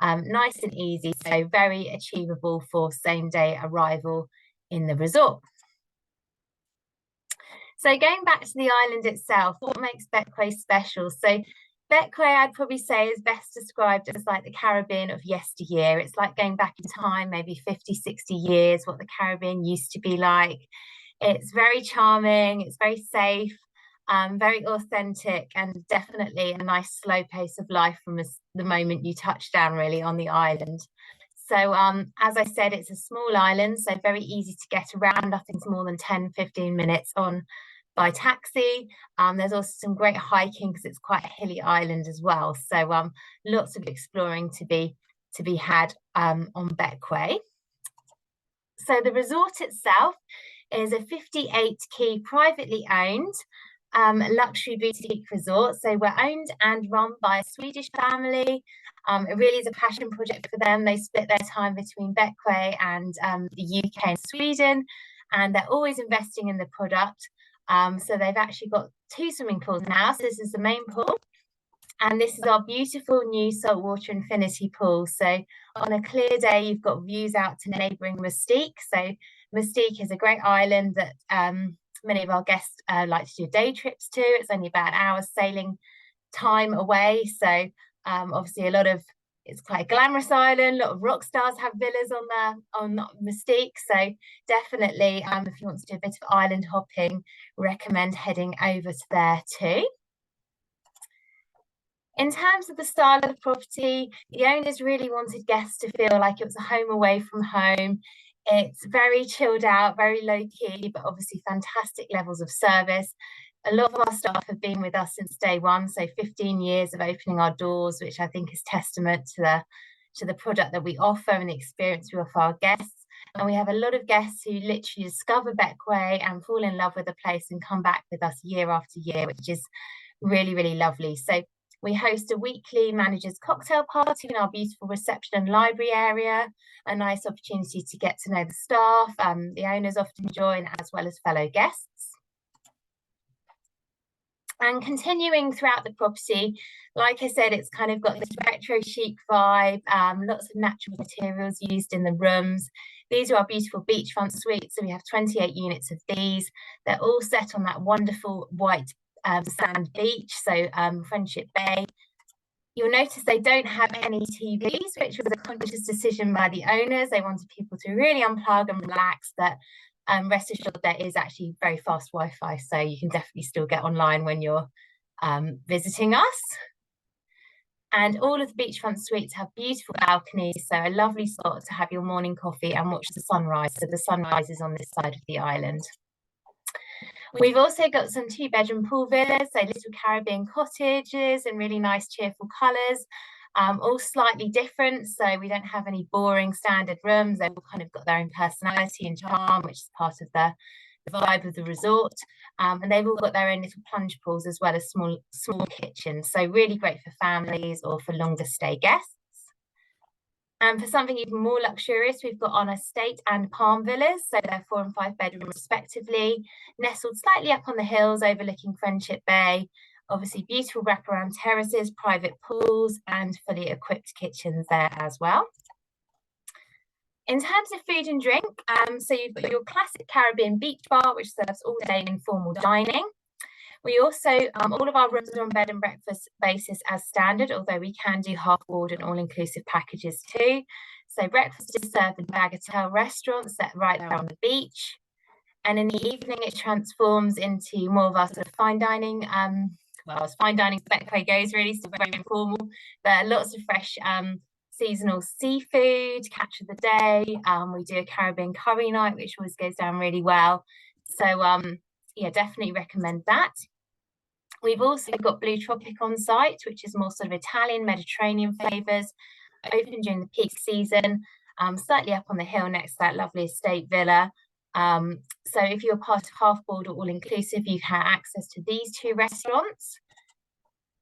[SPEAKER 3] nice and easy, so very achievable for same-day arrival in the resort. So going back to the island itself, what makes Bequia special? So Bequia, I'd probably say, is best described as like the Caribbean of yesteryear. It's like going back in time, maybe 50, 60 years, what the Caribbean used to be like. It's very charming, it's very safe, very authentic, and definitely a nice slow pace of life from the moment you touch down really on the island. So as I said, it's a small island, so very easy to get around. Nothing's more than 10-15 minutes on by taxi. There's also some great hiking because it's quite a hilly island as well. So lots of exploring to be had on Bequia. So the resort itself is a 58-key privately owned luxury boutique resort. So we're owned and run by a Swedish family. It really is a passion project for them. They split their time between Bequia and the UK and Sweden, and they're always investing in the product. So they've actually got 2 swimming pools now. So this is the main pool, and this is our beautiful new saltwater infinity pool. So on a clear day, you've got views out to neighbouring Mystique. So Mystique is a great island that many of our guests like to do day trips to. It's only about an hour's sailing time away. So obviously it's quite a glamorous island. A lot of rock stars have villas on Mystique. So definitely if you want to do a bit of island hopping, recommend heading over to there too. In terms of the style of the property, the owners really wanted guests to feel like it was a home away from home. It's very chilled out, very low key, but obviously fantastic levels of service. A lot of our staff have been with us since day one, so 15 years of opening our doors, which I think is testament to the product that we offer and the experience we offer our guests. And we have a lot of guests who literally discover Bequia and fall in love with the place and come back with us year after year, which is really, really lovely. So we host a weekly managers cocktail party in our beautiful reception and library area, a nice opportunity to get to know the staff. The owners often join, as well as fellow guests. And continuing throughout the property, like I said, it's kind of got this retro chic vibe, lots of natural materials used in the rooms. These are our beautiful beachfront suites. So we have 28 units of these. They're all set on that wonderful white sand beach, so Friendship Bay. You'll notice they don't have any TVs, which was a conscious decision by the owners. They wanted people to really unplug and relax, but rest assured there is actually very fast Wi-Fi, so you can definitely still get online when you're visiting us. And all of the beachfront suites have beautiful balconies, so a lovely spot to have your morning coffee and watch the sunrise. So the sunrise is on this side of the island. We've also got some 2-bedroom pool villas, so little Caribbean cottages and really nice cheerful colours, all slightly different. So we don't have any boring standard rooms. They've all kind of got their own personality and charm, which is part of the vibe of the resort. And they've all got their own little plunge pools as well as small kitchens. So really great for families or for longer stay guests. And for something even more luxurious, we've got on estate and palm villas. So they're 4 and 5 bedroom respectively, nestled slightly up on the hills overlooking Friendship Bay. Obviously beautiful wraparound terraces, private pools and fully equipped kitchens there as well. In terms of food and drink, so you've got your classic Caribbean beach bar, which serves all day informal dining. We also, all of our rooms are on bed and breakfast basis as standard, although we can do half board and all-inclusive packages too. So breakfast is served in bagatelle restaurants set right there on the beach. And in the evening, it transforms into more of our sort of fine dining. Well, as fine dining Bequia goes, really, still very informal. But lots of fresh seasonal seafood, catch of the day. We do a Caribbean curry night, which always goes down really well. So yeah, definitely recommend that. We've also got Blue Tropic on site, which is more sort of Italian, Mediterranean flavours, open during the peak season, slightly up on the hill next to that lovely estate villa. So if you're part of half board or all inclusive, you have access to these 2 restaurants.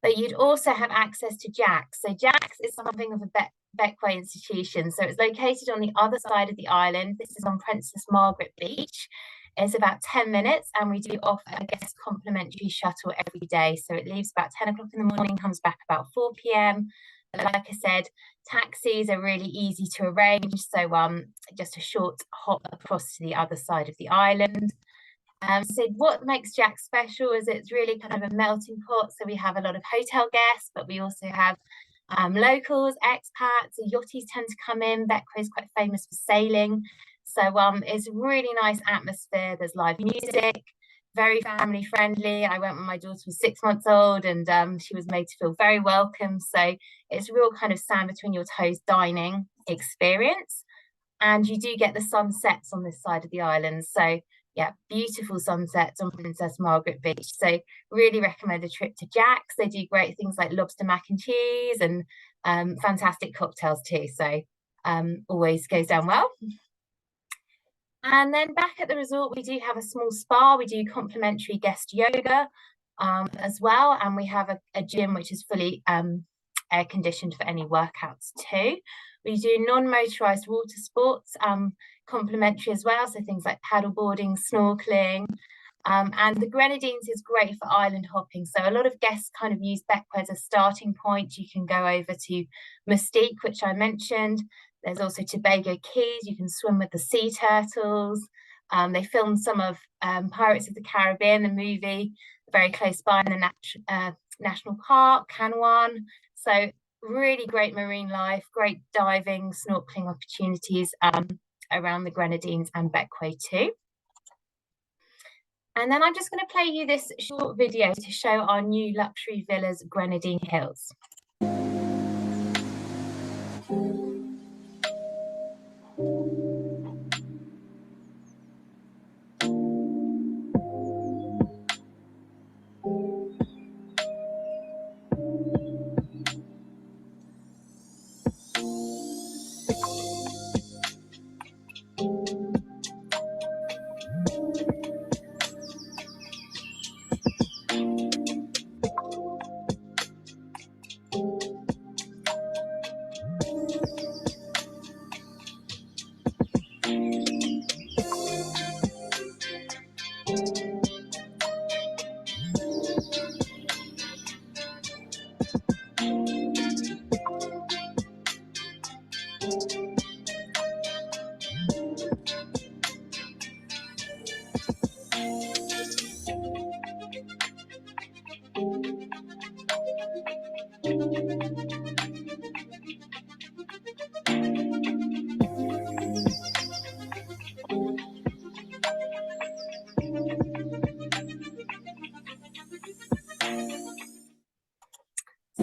[SPEAKER 3] But you'd also have access to Jack's. So Jack's is something of a Bequia institution. So it's located on the other side of the island. This is on Princess Margaret Beach. It's about 10 minutes and we do offer a guest complimentary shuttle every day. So it leaves about 10 o'clock in the morning, comes back about 4 p.m. But like I said, taxis are really easy to arrange. So just a short hop across to the other side of the island. So what makes Jack special is it's really kind of a melting pot. So we have a lot of hotel guests, but we also have locals, expats, yachties tend to come in. Bequia is quite famous for sailing. So it's a really nice atmosphere. There's live music, very family friendly. I went when my daughter was 6 months old and she was made to feel very welcome. So it's a real kind of sand between your toes dining experience. And you do get the sunsets on this side of the island. So yeah, beautiful sunsets on Princess Margaret Beach. So really recommend a trip to Jack's. They do great things like lobster mac and cheese and fantastic cocktails too. So always goes down well. And then back at the resort, we do have a small spa. We do complimentary guest yoga as well. And we have a gym which is fully air conditioned for any workouts too. We do non-motorized water sports complimentary as well. So things like paddleboarding, snorkeling. And the Grenadines is great for island hopping. So a lot of guests kind of use Bequia as a starting point. You can go over to Mystique, which I mentioned. There's also Tobago Keys. You can swim with the sea turtles. They filmed some of Pirates of the Caribbean, the movie, very close by in the National Park, Canwan. So really great marine life, great diving, snorkeling opportunities around the Grenadines and Bequia too. And then I'm just going to play you this short video to show our new luxury villas, Grenadine Hills.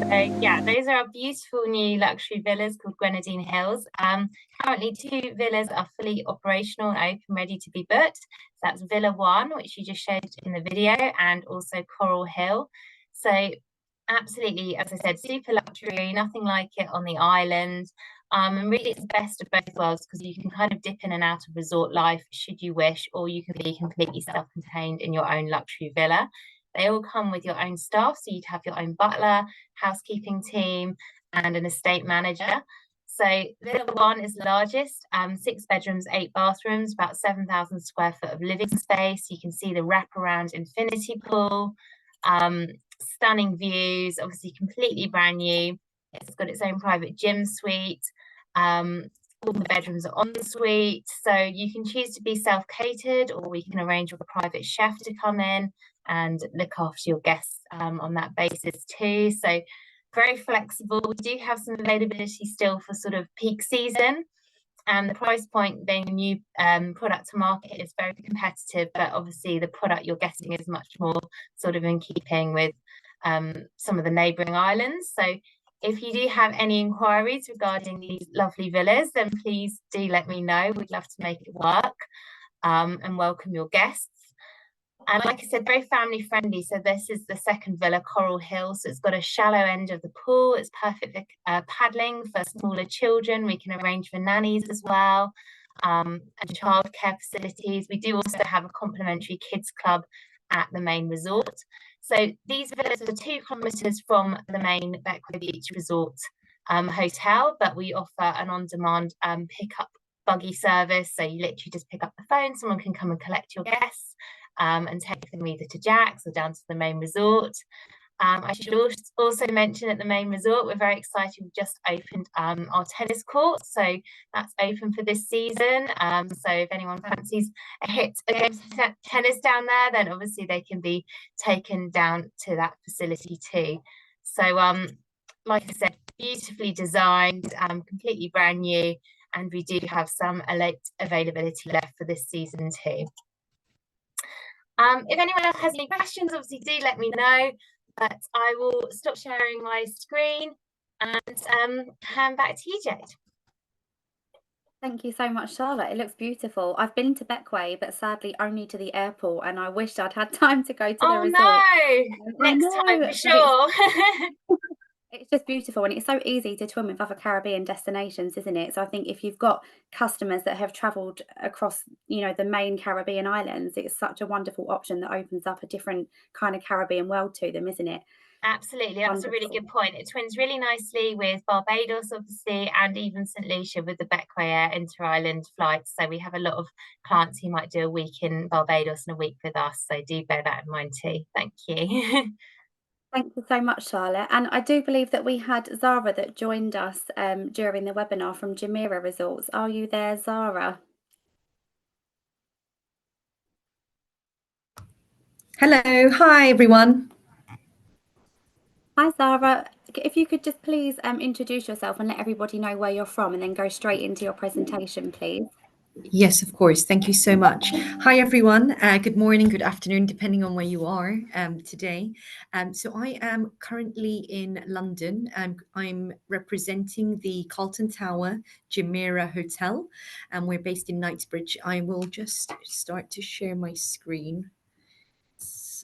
[SPEAKER 3] Yeah, those are our beautiful new luxury villas called Grenadine Hills. Currently 2 villas are fully operational and open, ready to be booked. So that's Villa 1, which you just showed in the video, and also Coral Hill. So absolutely, as I said, super luxury, nothing like it on the island. And really it's the best of both worlds, because you can kind of dip in and out of resort life should you wish, or you can be completely self-contained in your own luxury villa. They all come with your own staff, so you'd have your own butler, housekeeping team, and an estate manager. So Villa 1 is the largest, 6 bedrooms, 8 bathrooms, about 7,000 square foot of living space. You can see the wraparound infinity pool, stunning views, obviously completely brand new. It's got its own private gym suite. All the bedrooms are en suite, so you can choose to be self-catered, or we can arrange with a private chef to come in and look after your guests on that basis too. So very flexible. We do have some availability still for sort of peak season, and the price point, being a new product to market, is very competitive, but obviously the product you're getting is much more sort of in keeping with some of the neighbouring islands. So if you do have any inquiries regarding these lovely villas, then please do let me know. We'd love to make it work and welcome your guests. And like I said, very family friendly. So this is the second villa, Coral Hill. So it's got a shallow end of the pool. It's perfect for paddling for smaller children. We can arrange for nannies as well, and childcare facilities. We do also have a complimentary kids club at the main resort. So these villas are 2 kilometres from the main Bequia Beach Resort hotel, but we offer an on-demand pickup buggy service. So you literally just pick up the phone, someone can come and collect your guests and take them either to Jack's or down to the main resort. I should also mention, at the main resort, we're very excited. We've just opened our tennis court, so that's open for this season. So if anyone fancies a hit against tennis down there, then obviously they can be taken down to that facility too. So like I said, beautifully designed, completely brand new, and we do have some late availability left for this season too. If anyone else has any questions, obviously do let me know, but I will stop sharing my screen and hand back to you, Jade.
[SPEAKER 1] Thank you so much, Charlotte. It looks beautiful. I've been to Bequia, but sadly only to the airport, and I wished I'd had time to go to the resort.
[SPEAKER 3] No, next time for sure.
[SPEAKER 1] It's just beautiful, and it's so easy to twin with other Caribbean destinations, isn't it? So I think if you've got customers that have travelled across, you know, the main Caribbean islands, it's such a wonderful option that opens up a different kind of Caribbean world to them, isn't it?
[SPEAKER 3] Absolutely, that's a really good point. It twins really nicely with Barbados, obviously, and even St. Lucia with the Bequia inter-island flights. So we have a lot of clients who might do a week in Barbados and a week with us. So do bear that in mind too. Thank you.
[SPEAKER 1] Thank you so much, Charlotte. And I do believe that we had Zara that joined us during the webinar from Jumeirah Resorts. Are you there, Zara?
[SPEAKER 8] Hello, hi everyone.
[SPEAKER 1] Hi, Zara. If you could just please introduce yourself and let everybody know where you're from, and then go straight into your presentation, please.
[SPEAKER 8] Yes, of course. Thank you so much. Hi, everyone. Good morning, good afternoon, depending on where you are today. So I am currently in London. I'm representing the Carlton Tower Jumeirah Hotel, and we're based in Knightsbridge. I will just start to share my screen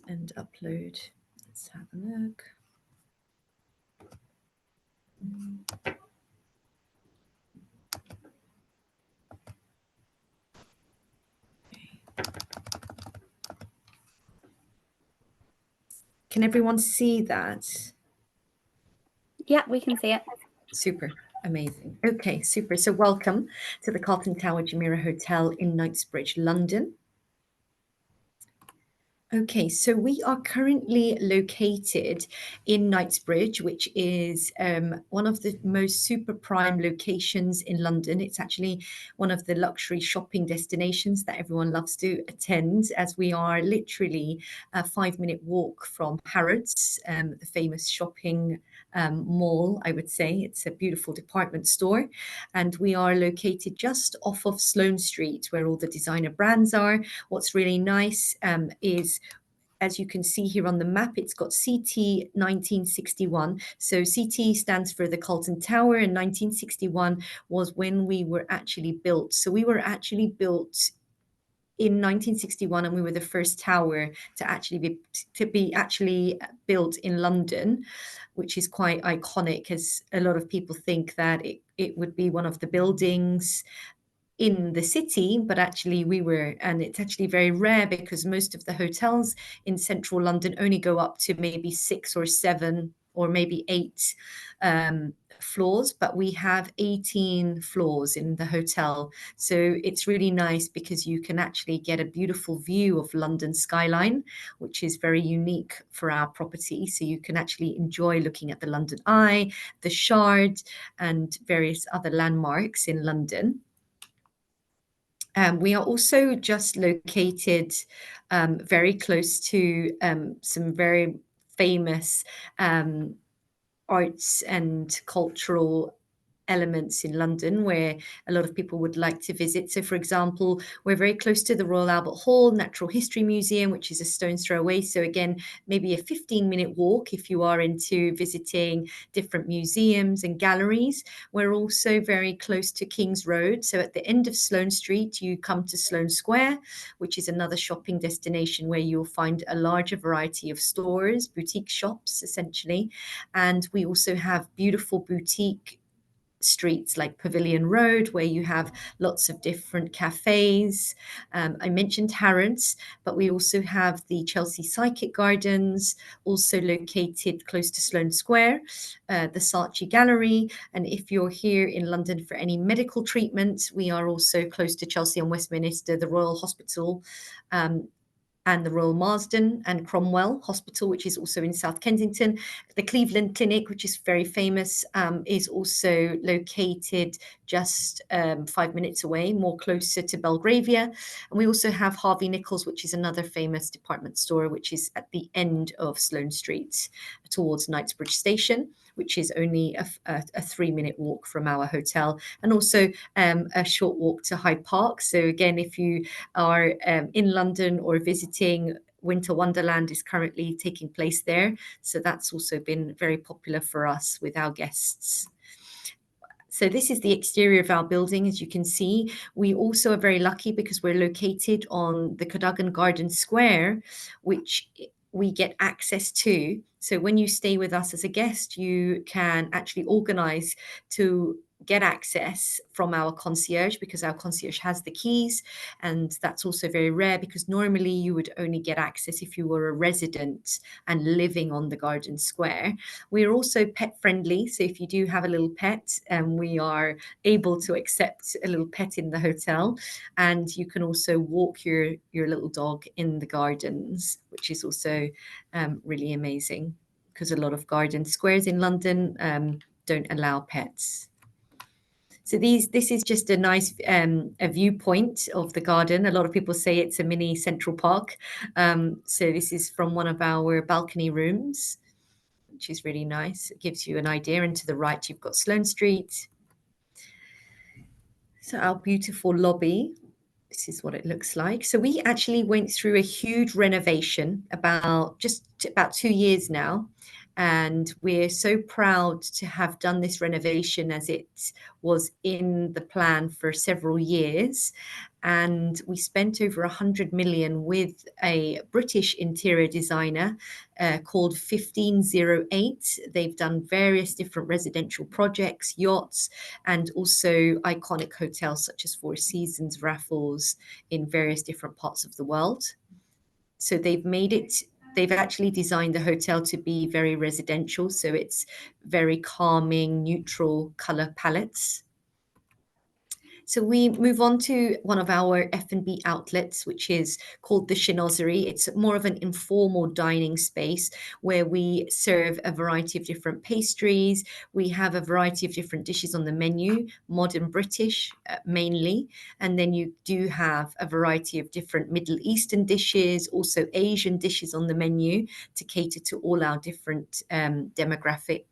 [SPEAKER 8] and upload. Let's have a look. Can everyone see that?
[SPEAKER 1] Yeah, we can see it.
[SPEAKER 8] Super. Amazing. Okay, super. So welcome to the Carlton Tower Jumeirah Hotel in Knightsbridge, London. Okay, so we are currently located in Knightsbridge, which is one of the most super prime locations in London. It's actually one of the luxury shopping destinations that everyone loves to attend, as we are literally a 5-minute walk from Harrods, the famous shopping mall, I would say. It's a beautiful department store, and we are located just off of Sloane Street, where all the designer brands are. What's really nice is as you can see here on the map, it's got CT 1961. So CT stands for the Carlton Tower, and 1961 was when we were actually built. So we were actually built in 1961, and we were the first tower to be actually built in London, which is quite iconic, as a lot of people think that it would be one of the buildings in the city, but actually we were, and it's actually very rare because most of the hotels in central London only go up to maybe 6 or 7 or maybe 8 floors, but we have 18 floors in the hotel. So it's really nice because you can actually get a beautiful view of London skyline, which is very unique for our property. So you can actually enjoy looking at the London Eye, the Shard, and various other landmarks in London. We are also just located very close to some very famous arts and cultural elements in London where a lot of people would like to visit. So for example, we're very close to the Royal Albert Hall Natural History Museum, which is a stone's throw away. So again, maybe a 15-minute walk if you are into visiting different museums and galleries. We're also very close to King's Road. So at the end of Sloane Street, you come to Sloane Square, which is another shopping destination where you'll find a larger variety of stores, boutique shops, essentially. And we also have beautiful boutique streets like Pavilion Road, where you have lots of different cafes. I mentioned Harrods, but we also have the Chelsea Psychic Gardens, also located close to Sloane Square, the Saatchi Gallery. And if you're here in London for any medical treatment, we are also close to Chelsea and Westminster, the Royal Hospital, and the Royal Marsden and Cromwell Hospital, which is also in South Kensington. The Cleveland Clinic, which is very famous, is also located just 5 minutes away, more closer to Belgravia. And we also have Harvey Nichols, which is another famous department store, which is at the end of Sloane Street towards Knightsbridge Station, which is only a 3-minute walk from our hotel, and also a short walk to Hyde Park. So again, if you are in London or visiting, Winter Wonderland is currently taking place there. So that's also been very popular for us with our guests. So this is the exterior of our building. As you can see, we also are very lucky because we're located on the Cadogan Garden Square, which we get access to. So when you stay with us as a guest, you can actually organize to get access from our concierge, because our concierge has the keys. And that's also very rare because normally you would only get access if you were a resident and living on the Garden Square. We're also pet friendly. So if you do have a little pet, we are able to accept a little pet in the hotel. And you can also walk your little dog in the gardens, which is also really amazing, because a lot of garden squares in London don't allow pets. So this is just a nice a viewpoint of the garden. A lot of people say it's a mini Central Park. So this is from one of our balcony rooms, which is really nice. It gives you an idea. And to the right, you've got Sloane Street. So our beautiful lobby. This is what it looks like. So we actually went through a huge renovation about 2 years now. And we're so proud to have done this renovation, as it was in the plan for several years. And we spent over 100 million with a British interior designer called 1508. They've done various different residential projects, yachts, and also iconic hotels such as Four Seasons, Raffles, in various different parts of the world. So they've actually designed the hotel to be very residential. So it's very calming, neutral color palettes. So we move on to one of our F&B outlets, which is called the Chinoiserie. It's more of an informal dining space where we serve a variety of different pastries. We have a variety of different dishes on the menu, modern British mainly. And then you do have a variety of different Middle Eastern dishes, also Asian dishes on the menu to cater to all our different demographic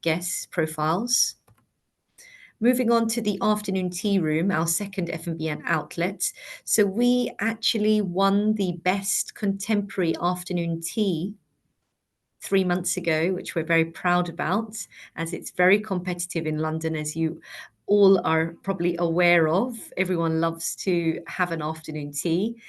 [SPEAKER 8] guest profiles. Moving on to the afternoon tea room, our second F&B outlet. So we actually won the best contemporary afternoon tea 3 months ago, which we're very proud about, as it's very competitive in London, as you all are probably aware of. Everyone loves to have an afternoon tea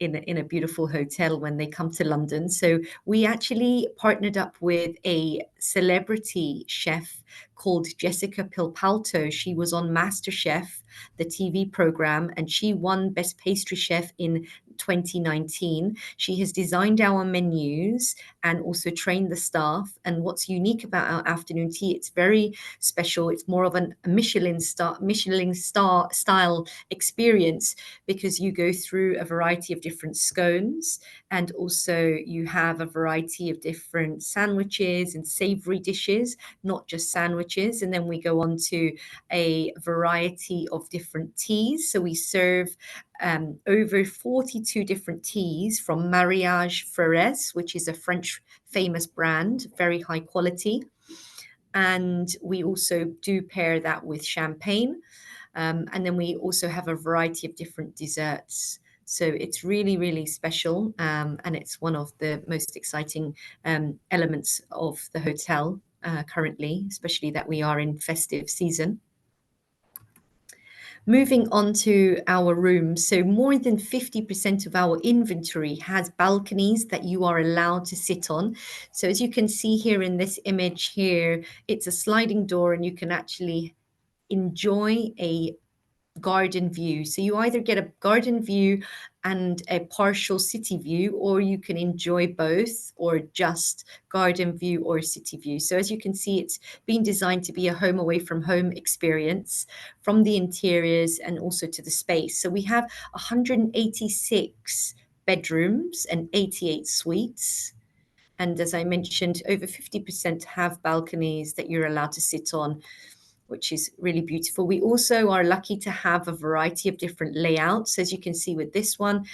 [SPEAKER 8] in a beautiful hotel when they come to London. So we actually partnered up with a celebrity chef called Jessica Pilpalto. She was on MasterChef, the TV program, and she won Best Pastry Chef in 2019. She has designed our menus and also trained the staff. And what's unique about our afternoon tea, it's very special. It's more of a Michelin star style experience, because you go through a variety of different scones, and also you have a variety of different sandwiches and savory dishes, not just sandwiches. And then we go on to a variety of different teas. So we serve over 42 different teas from Mariage Frères, which is a French famous brand, very high quality. And we also do pair that with champagne. And then we also have a variety of different desserts. So it's really, really special. And it's one of the most exciting elements of the hotel currently, especially that we are in festive season. Moving on to our rooms. So more than 50% of our inventory has balconies that you are allowed to sit on. So as you can see here in this image here, it's a sliding door and you can actually enjoy a garden view. So you either get a garden view and a partial city view, or you can enjoy both, or just garden view or city view. So as you can see, it's been designed to be a home away from home experience, from the interiors and also to the space. So we have 186 bedrooms and 88 suites. And as I mentioned, over 50% have balconies that you're allowed to sit on, which is really beautiful. We also are lucky to have a variety of different layouts. As you can see with this one,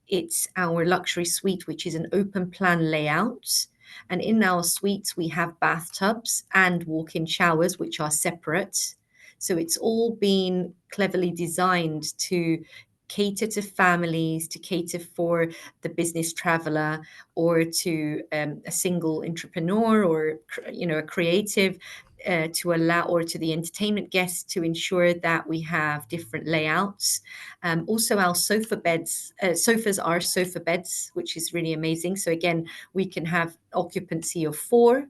[SPEAKER 8] it's our luxury suite, which is an open plan layout. And in our suites, we have bathtubs and walk-in showers, which are separate. So it's all been cleverly designed to cater to families, to cater for the business traveler, or to a single entrepreneur, or a creative, to allow, or to the entertainment guests, to ensure that we have different layouts. Also, our sofas are sofa beds, which is really amazing. So again, we can have occupancy of 4.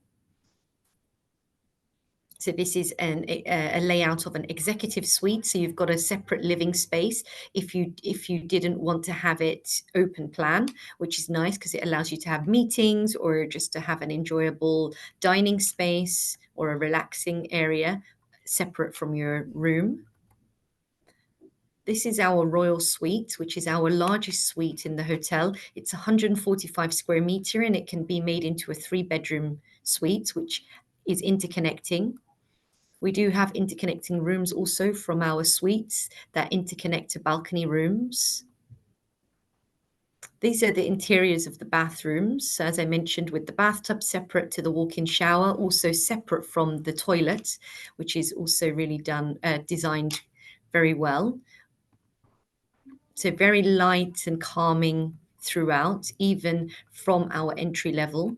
[SPEAKER 8] So this is a layout of an executive suite. So you've got a separate living space if you didn't want to have it open plan, which is nice because it allows you to have meetings, or just to have an enjoyable dining space or a relaxing area separate from your room. This is our Royal Suite, which is our largest suite in the hotel. It's 145 square meter, and it can be made into a 3-bedroom suite, which is interconnecting. We do have interconnecting rooms also from our suites that interconnect to balcony rooms. These are the interiors of the bathrooms, as I mentioned, with the bathtub separate to the walk-in shower, also separate from the toilet, which is also really designed very well. So very light and calming throughout, even from our entry level.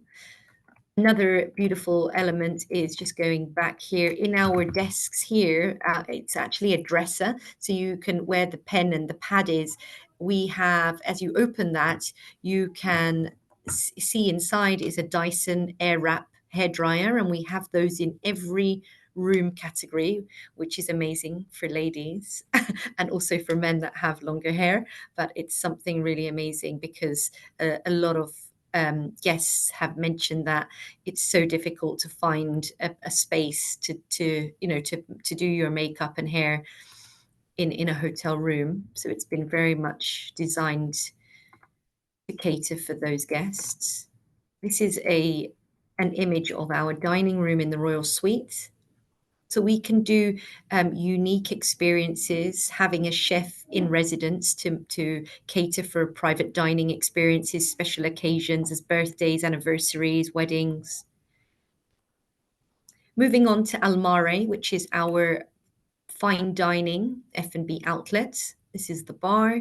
[SPEAKER 8] Another beautiful element is just going back here in our desks here. It's actually a dresser, so you can, where the pen and the pad is, we have, as you open that, you can see inside is a Dyson Airwrap hairdryer, and we have those in every room category, which is amazing for ladies and also for men that have longer hair. But it's something really amazing because a lot of guests have mentioned that it's so difficult to find a space to do your makeup and hair in a hotel room. So it's been very much designed to cater for those guests. This is an image of our dining room in the Royal Suite. So we can do unique experiences, having a chef in residence to cater for private dining experiences, special occasions as birthdays, anniversaries, weddings. Moving on to Almare, which is our fine dining F&B outlet. This is the bar,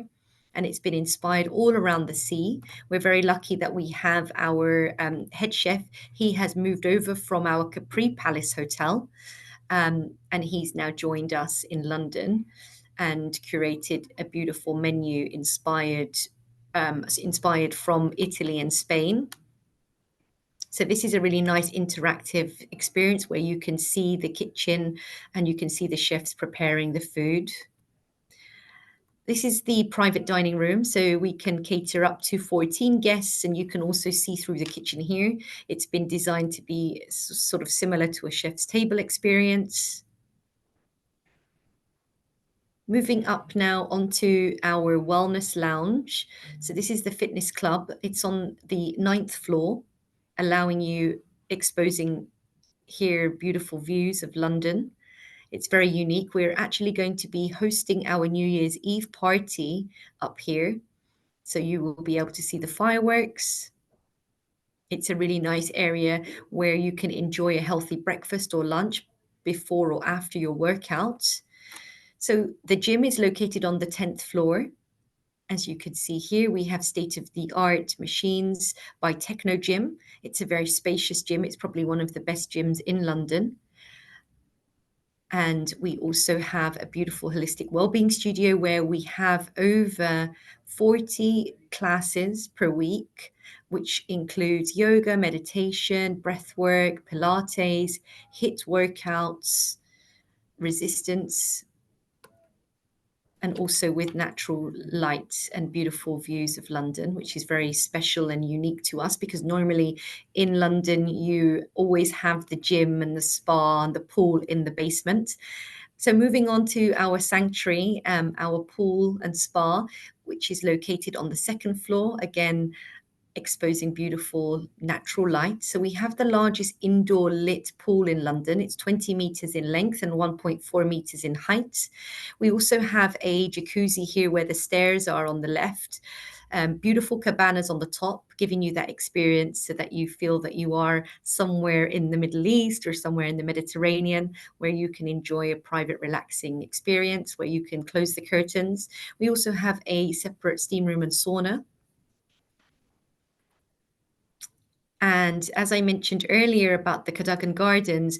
[SPEAKER 8] and it's been inspired all around the sea. We're very lucky that we have our head chef. He has moved over from our Capri Palace Hotel, and he's now joined us in London and curated a beautiful menu inspired from Italy and Spain. So this is a really nice interactive experience where you can see the kitchen and you can see the chefs preparing the food. This is the private dining room, so we can cater up to 14 guests, and you can also see through the kitchen here. It's been designed to be sort of similar to a chef's table experience. Moving up now onto our wellness lounge. So this is the fitness club. It's on the 9th floor, allowing you exposing here beautiful views of London. It's very unique. We're actually going to be hosting our New Year's Eve party up here. So you will be able to see the fireworks. It's a really nice area where you can enjoy a healthy breakfast or lunch before or after your workout. So the gym is located on the 10th floor. As you can see here, we have state-of-the-art machines by Techno Gym. It's a very spacious gym. It's probably one of the best gyms in London. And we also have a beautiful holistic wellbeing studio where we have over 40 classes per week, which includes yoga, meditation, breath work, Pilates, HIIT workouts, resistance, and also with natural light and beautiful views of London, which is very special and unique to us, because normally in London, you always have the gym and the spa and the pool in the basement. So moving on to our sanctuary, our pool and spa, which is located on the 2nd floor, again, exposing beautiful natural light. So we have the largest indoor lit pool in London. It's 20 meters in length and 1.4 meters in height. We also have a jacuzzi here where the stairs are on the left. Beautiful cabanas on the top, giving you that experience so that you feel that you are somewhere in the Middle East or somewhere in the Mediterranean, where you can enjoy a private, relaxing experience, where you can close the curtains. We also have a separate steam room and sauna. And as I mentioned earlier about the Cadogan Gardens,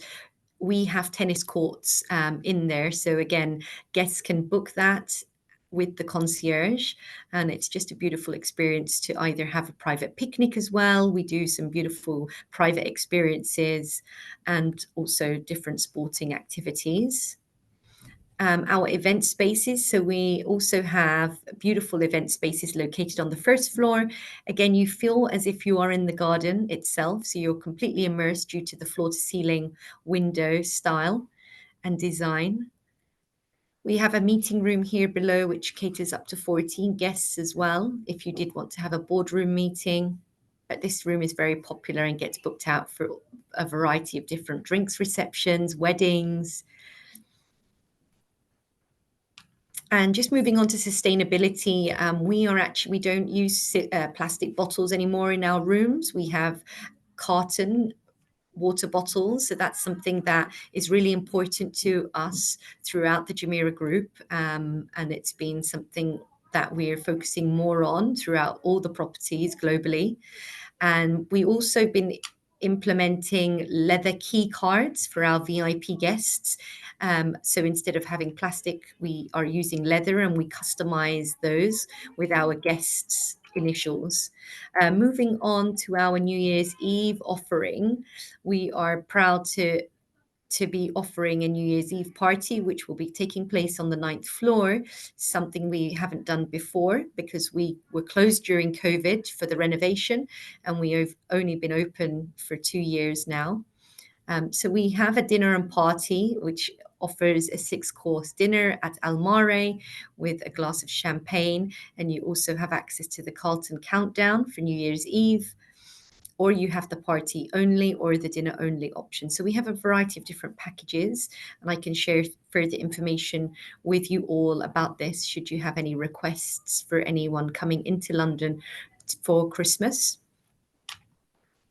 [SPEAKER 8] we have tennis courts in there. So again, guests can book that with the concierge, and it's just a beautiful experience to either have a private picnic as well. We do some beautiful private experiences and also different sporting activities. Our event spaces. So we also have beautiful event spaces located on the 1st floor. Again, you feel as if you are in the garden itself. So you're completely immersed due to the floor to ceiling window style and design. We have a meeting room here below, which caters up to 14 guests as well, if you did want to have a boardroom meeting. But this room is very popular and gets booked out for a variety of different drinks receptions, weddings. And just moving on to sustainability, we don't use plastic bottles anymore in our rooms. We have carton water bottles. So that's something that is really important to us throughout the Jumeirah group. And it's been something that we're focusing more on throughout all the properties globally. And we also been implementing leather key cards for our VIP guests. So instead of having plastic, we are using leather, and we customize those with our guests' initials. Moving on to our New Year's Eve offering, we are proud to be offering a New Year's Eve party, which will be taking place on the 9th floor, something we haven't done before because we were closed during COVID for the renovation, and we have only been open for 2 years now. So we have a dinner and party, which offers a 6-course dinner at Al Mare with a glass of champagne, and you also have access to the Carlton countdown for New Year's Eve, or you have the party only or the dinner only option. So we have a variety of different packages, and I can share further information with you all about this should you have any requests for anyone coming into London for Christmas.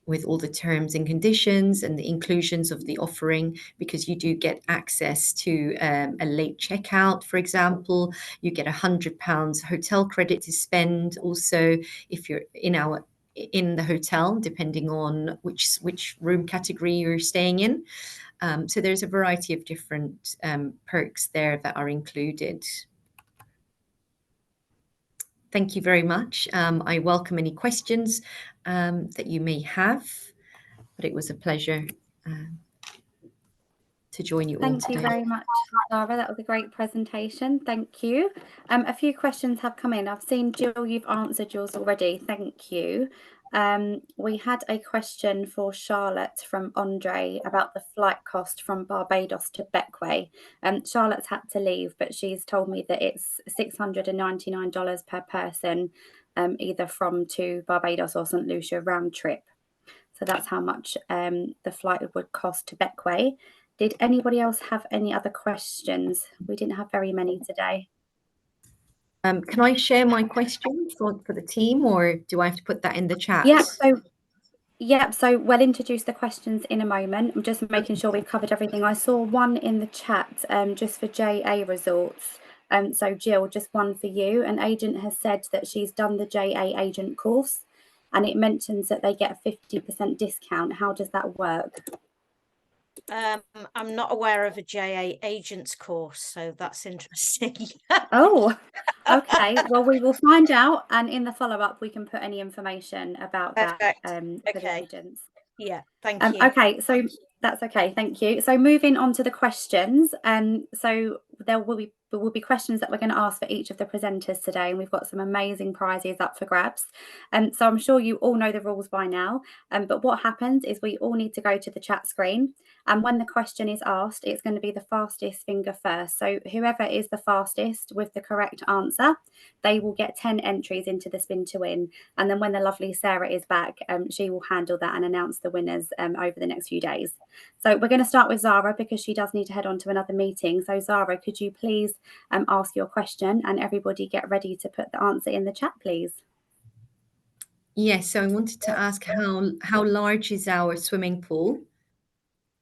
[SPEAKER 8] with all the terms and conditions and the inclusions of the offering, because you do get access to a late checkout, for example. You get £100 hotel credit to spend also if you're in the hotel, depending on which room category you're staying in. So there's a variety of different perks there that are included. Thank you very much. I welcome any questions that you may have, but it was a pleasure to join you all today.
[SPEAKER 1] Thank you very much, Zara. That was a great presentation. Thank you. A few questions have come in. I've seen, Jill, you've answered yours already. Thank you. We had a question for Charlotte from Andre about the flight cost from Barbados to Bequia. Charlotte's had to leave, but she's told me that it's $699 per person, either to Barbados or St. Lucia round trip. So that's how much the flight would cost to Bequia. Did anybody else have any other questions? We didn't have very many today.
[SPEAKER 8] Can I share my question for the team, or do I have to put that in the chat?
[SPEAKER 1] So we'll introduce the questions in a moment. I'm just making sure we've covered everything. I saw one in the chat just for JA Resorts. So Jill, just one for you. An agent has said that she's done the JA agent course, and it mentions that they get a 50% discount. How does that work?
[SPEAKER 2] I'm not aware of a JA agents course, so that's interesting.
[SPEAKER 1] Oh, okay. Well, we will find out, and in the follow-up, we can put any information about that for the agents.
[SPEAKER 2] Yeah, thank you.
[SPEAKER 1] Okay, so that's okay. Thank you. So moving on to the questions. So there will be questions that we're going to ask for each of the presenters today, and we've got some amazing prizes up for grabs. So I'm sure you all know the rules by now. But what happens is we all need to go to the chat screen, and when the question is asked, it's going to be the fastest finger first. So whoever is the fastest with the correct answer, they will get 10 entries into the spin to win. And then when the lovely Sarah is back, she will handle that and announce the winners over the next few days. So we're going to start with Zara because she does need to head on to another meeting. So Zara, could you please ask your question, and everybody get ready to put the answer in the chat, please.
[SPEAKER 8] Yes, so I wanted to ask how large is our swimming pool?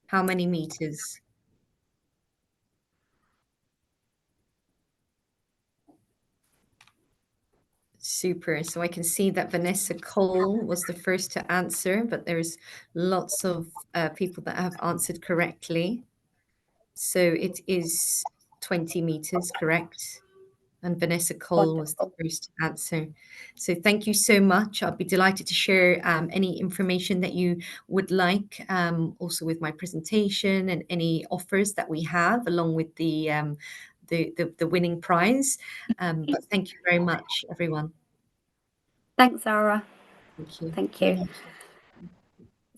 [SPEAKER 8] How many meters? Super. So I can see that Vanessa Cole was the first to answer, but there's lots of people that have answered correctly. So it is 20 meters, correct? And Vanessa Cole was the first to answer. So thank you so much. I'll be delighted to share any information that you would like, also with my presentation and any offers that we have, along with the winning prize. But thank you very much, everyone.
[SPEAKER 1] Thanks, Zara.
[SPEAKER 8] Thank you.
[SPEAKER 1] Thank you.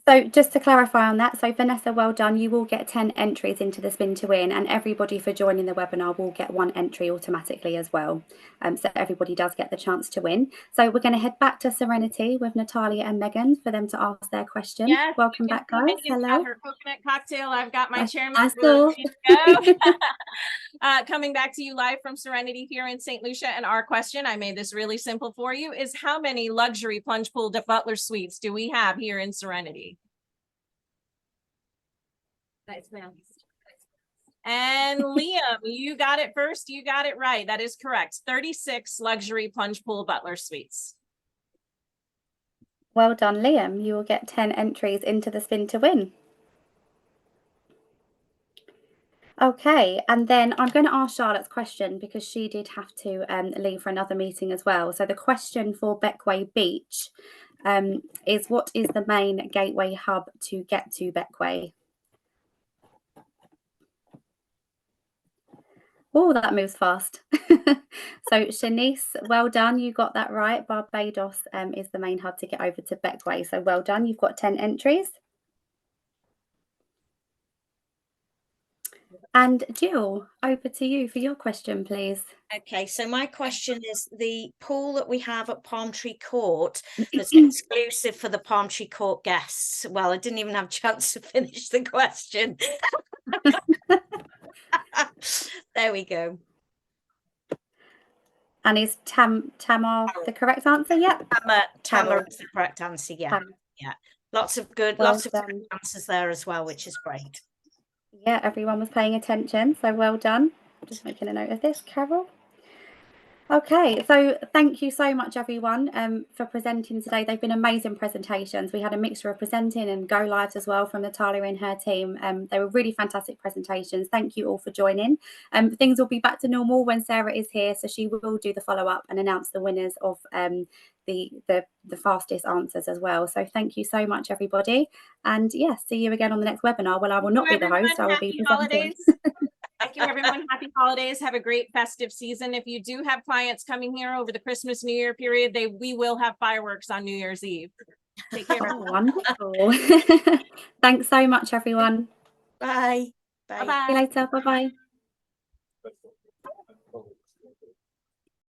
[SPEAKER 1] So just to clarify on that, so Vanessa, well done. You will get 10 entries into the spin to win, and everybody for joining the webinar will get 1 entry automatically as well. So everybody does get the chance to win. So we're going to head back to Serenity with Natalia and Megan for them to ask their question.
[SPEAKER 4] Yes,
[SPEAKER 1] welcome back, guys.
[SPEAKER 4] Megan's
[SPEAKER 1] Hello.
[SPEAKER 4] got her coconut cocktail. I've got my chairman
[SPEAKER 1] I saw.
[SPEAKER 4] ready to go. Coming back to you live from Serenity here in St. Lucia, and our question, I made this really simple for you, is how many luxury plunge pool butler suites do we have here in Serenity?
[SPEAKER 7] Nice mouse.
[SPEAKER 4] And Liam, you got it first. You got it right. That is correct. 36 luxury plunge pool butler suites.
[SPEAKER 1] Well done, Liam. You will get 10 entries into the spin to win. Okay, and then I'm going to ask Charlotte's question because she did have to leave for another meeting as well. So the question for Bequia Beach is, what is the main gateway hub to get to Bequia? Oh, that moves fast. So Shanice, well done. You got that right. Barbados is the main hub to get over to Bequia. So well done. You've got 10 entries. And Jill, over to you for your question, please.
[SPEAKER 2] Okay, so my question is, the pool that we have at Palm Tree Court that's exclusive for the Palm Tree Court guests. Well, I didn't even have a chance to finish the question. There we go.
[SPEAKER 1] And is Tamar the correct answer? Yep.
[SPEAKER 2] Tamar is the correct answer. Yeah. Yeah. lots of good answers there as well, which is great.
[SPEAKER 1] Yeah, everyone was paying attention, so well done. Just making a note of this, Carol. Okay, so thank you so much, everyone, for presenting today. They've been amazing presentations. We had a mixture of presenting and go lives as well from Natalia and her team. They were really fantastic presentations. Thank you all for joining. Things will be back to normal when Sarah is here, so she will do the follow-up and announce the winners of the fastest answers as well. So thank you so much, everybody. And yeah, see you again on the next webinar. Well, I will not be the host. I will be presenting.
[SPEAKER 4] Thank you, everyone. Happy holidays. Have a great festive season. If you do have clients coming here over the Christmas, New Year period, we will have fireworks on New Year's Eve. Take care.
[SPEAKER 1] Oh, wonderful. Thanks so much, everyone.
[SPEAKER 2] Bye.
[SPEAKER 4] Bye-bye.
[SPEAKER 1] See you later. Bye-bye.